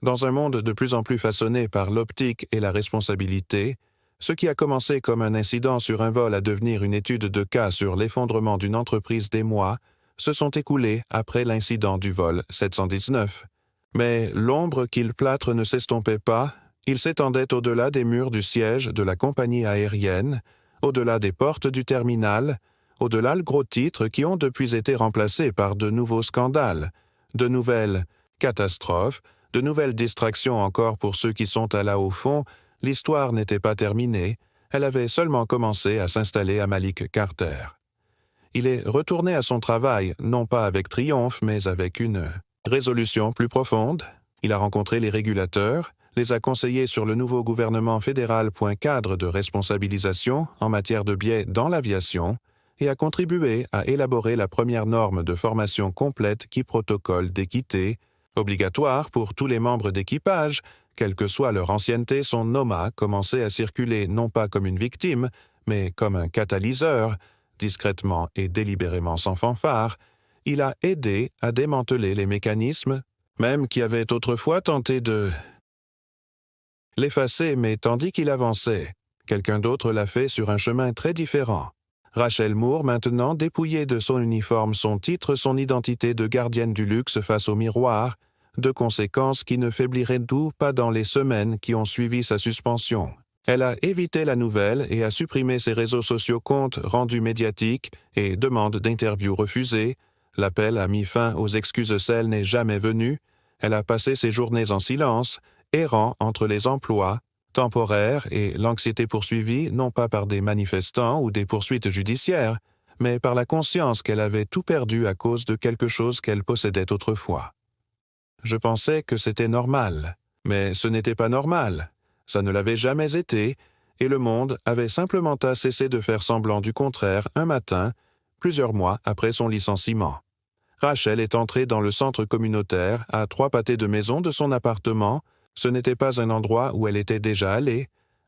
Dans un monde de plus en plus façonné par l'optique et la responsabilité, ce qui a commencé comme un incident sur un vol à devenir une étude de cas sur l'effondrement d'une entreprise des mois, se sont écoulés après l'incident du vol 719. Mais l'ombre qu'il plâtre ne s'estompait pas. Il s'étendait au-delà des murs du siège de la compagnie aérienne, au-delà des portes du terminal, au-delà de gros titres qui ont depuis été remplacés par de nouveaux scandales, de nouvelles catastrophes, de nouvelles distractions encore pour ceux qui sont là au fond. L'histoire n'était pas terminée, elle avait seulement commencé à s'installer à Malik Carter. Il est retourné à son travail, non pas avec triomphe, mais avec une résolution plus profonde. Il a rencontré les régulateurs, les a conseillés sur le nouveau gouvernement fédéral cadre de responsabilisation en matière de biais dans l'aviation et a contribué à élaborer la première norme de formation complète qui protocole d'équité, obligatoire pour tous les membres d'équipage, quelle que soit leur ancienneté. Son nom a commencé à circuler non pas comme une victime, mais comme un catalyseur, discrètement et délibérément sans fanfare. Il a aidé à démanteler les mécanismes, même qui avaient autrefois tenté de l'effacer, mais tandis qu'il avançait, quelqu'un d'autre l'a fait sur un chemin très différent. Rachel Moore, maintenant dépouillée de son uniforme, son titre, son identité de gardienne du luxe face au miroir, de conséquences qui ne faibliraient d'où pas dans les semaines qui ont suivi sa suspension. Elle a évité la nouvelle et a supprimé ses réseaux sociaux comptes rendus médiatiques et demandes d'interviews refusées. L'appel a mis fin aux excuses, celle n'est jamais venue. Elle a passé ses journées en silence, errant entre les emplois temporaires et l'anxiété poursuivie non pas par des manifestants ou des poursuites judiciaires, mais par la conscience qu'elle avait tout perdu à cause de quelque chose qu'elle possédait autrefois. Je pensais que c'était normal, mais ce n'était pas normal. Ça ne l'avait jamais été, et le monde avait simplement cessé de faire semblant du contraire un matin, plusieurs mois après son licenciement. Rachel est entrée dans le centre communautaire à 3 pâtés de maison de son appartement. Ce n'était pas un endroit où elle était déjà allée.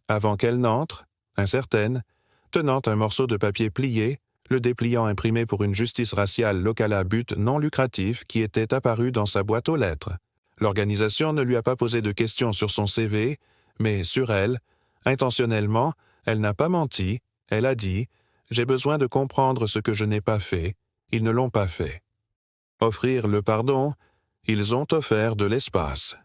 Avant qu'elle n'entre, incertaine, tenant un morceau de papier plié, le dépliant imprimé pour une justice raciale locale à but non lucratif qui était apparu dans sa boîte aux lettres. L'organisation ne lui a pas posé de questions sur son CV, mais sur elle, intentionnellement, elle n'a pas menti, elle a dit « J'ai besoin de comprendre ce que je n'ai pas fait, ils ne l'ont pas fait ». Offrir le pardon, ils ont offert de l'espace.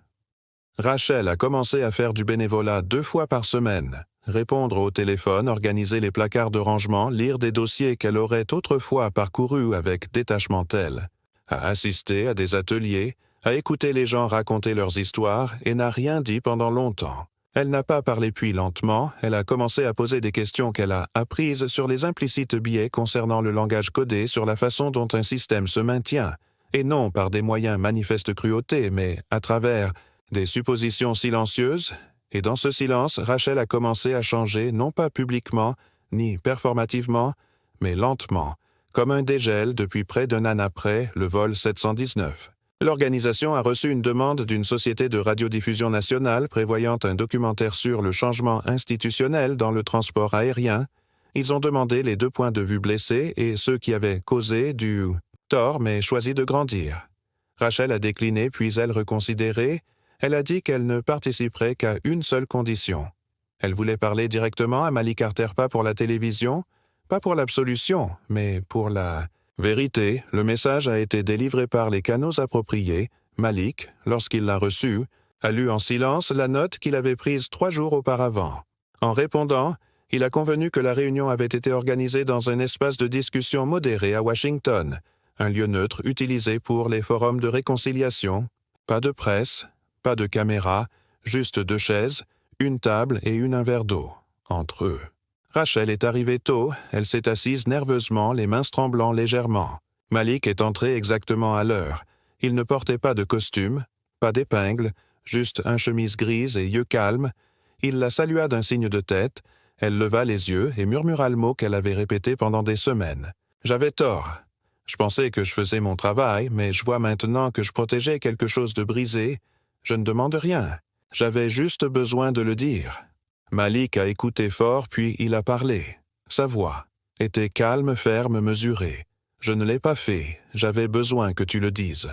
Rachel a commencé à faire du bénévolat 2 fois par semaine, répondre au téléphone, organiser les placards de rangement, lire des dossiers qu'elle aurait autrefois parcourus avec détachement tel, a assisté à des ateliers, a écouté les gens raconter leurs histoires et n'a rien dit pendant longtemps. Elle n'a pas parlé puis lentement, elle a commencé à poser des questions qu'elle a apprises sur les implicites biais concernant le langage codé, sur la façon dont un système se maintient, et non par des moyens manifestes cruauté, mais à travers des suppositions silencieuses, et dans ce silence, Rachel a commencé à changer non pas publiquement, ni performativement, mais lentement, comme un dégel depuis près d'un an après le vol 719. L'organisation a reçu une demande d'une société de radiodiffusion nationale prévoyant un documentaire sur le changement institutionnel dans le transport aérien. Ils ont demandé les 2 points de vue blessés et ceux qui avaient causé du tort mais choisi de grandir. Rachel a décliné puis elle reconsidéré. Elle a dit qu'elle ne participerait qu'à une seule condition. Elle voulait parler directement à Malik Carter, pas pour la télévision, pas pour l'absolution, mais pour la vérité. Le message a été délivré par les canaux appropriés. Malik, lorsqu'il l'a reçu, a lu en silence la note qu'il avait prise 3 jours auparavant. En répondant, il a convenu que la réunion avait été organisée dans un espace de discussion modéré à Washington, un lieu neutre utilisé pour les forums de réconciliation. Pas de presse, pas de caméra, juste 2 chaises, une table et un verre d'eau, entre eux. Rachel est arrivée tôt, elle s'est assise nerveusement, les mains tremblant légèrement. Malik est entré exactement à l'heure. Il ne portait pas de costume, pas d'épingle, juste un chemise grise et yeux calmes. Il la salua d'un signe de tête, elle leva les yeux et murmura le mot qu'elle avait répété pendant des semaines. « J'avais tort. Je pensais que je faisais mon travail, mais je vois maintenant que je protégeais quelque chose de brisé. Je ne demande rien. J'avais juste besoin de le dire. » Malik a écouté fort, puis il a parlé. Sa voix était calme, ferme, mesurée. « Je ne l'ai pas fait. J'avais besoin que tu le dises.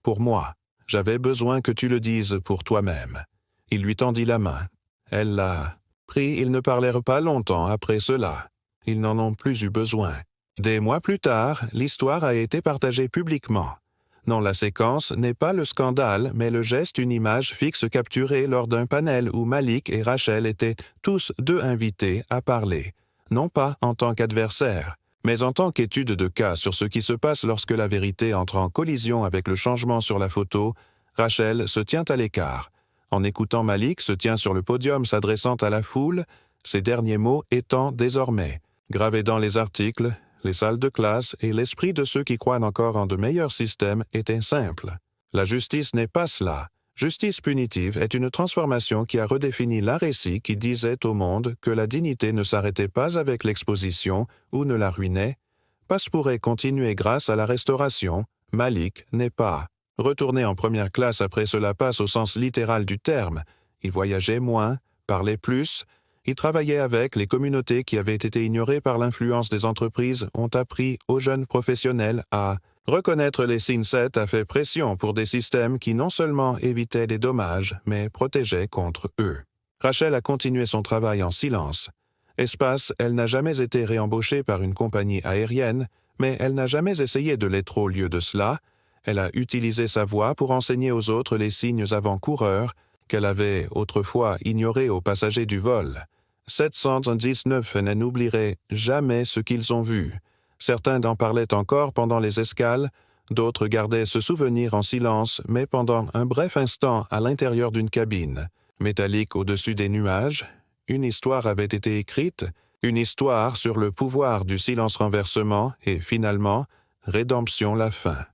Pour moi. J'avais besoin que tu le dises pour toi-même. » Il lui tendit la main. Elle l'a pris. Ils ne parlèrent pas longtemps après cela. Ils n'en ont plus eu besoin. Des mois plus tard, l'histoire a été partagée publiquement. Non, la séquence n'est pas le scandale, mais le geste, une image fixe capturée lors d'un panel où Malik et Rachel étaient tous 2 invités à parler, non pas en tant qu'adversaires, mais en tant qu'étude de cas sur ce qui se passe lorsque la vérité entre en collision avec le changement sur la photo. Rachel se tient à l'écart. En écoutant Malik, se tient sur le podium s'adressant à la foule, ses derniers mots étant désormais gravés dans les articles, les salles de classe et l'esprit de ceux qui croient encore en de meilleurs systèmes était simple. La justice n'est pas cela. Justice punitive est une transformation qui a redéfini l'un récit qui disait au monde que la dignité ne s'arrêtait pas avec l'exposition ou ne la ruinait. Passe pourrait continuer grâce à la restauration. Malik n'est pas retourné en première classe après cela passe au sens littéral du terme. Il voyageait moins, parlait plus. Il travaillait avec les communautés qui avaient été ignorées par l'influence des entreprises, ont appris aux jeunes professionnels à reconnaître les SINSET, a fait pression pour des systèmes qui non seulement évitaient des dommages, mais protégeaient contre eux. Rachel a continué son travail en silence. Espace, elle n'a jamais été réembauchée par une compagnie aérienne, mais elle n'a jamais essayé de l'être au lieu de cela. Elle a utilisé sa voix pour enseigner aux autres les signes avant-coureurs qu'elle avait autrefois ignorés aux passagers du vol. 719 n'oublieraient jamais ce qu'ils ont vu. Certains en parlaient encore pendant les escales, d'autres gardaient ce souvenir en silence, mais pendant un bref instant à l'intérieur d'une cabine. Métallique au-dessus des nuages, une histoire avait été écrite, une histoire sur le pouvoir du silence-renversement et finalement, rédemption la fin.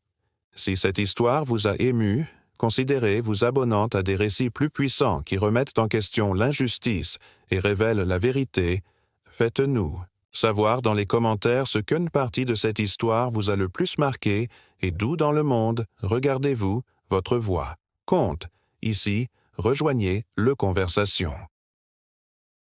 Si cette histoire vous a ému, considérez vous abonnant à des récits plus puissants qui remettent en question l'injustice et révèle la vérité, faites-nous savoir dans les commentaires ce qu'une partie de cette histoire vous a le plus marqué et d'où dans le monde regardez-vous votre voix. Compte. Ici, rejoignez le Conversation.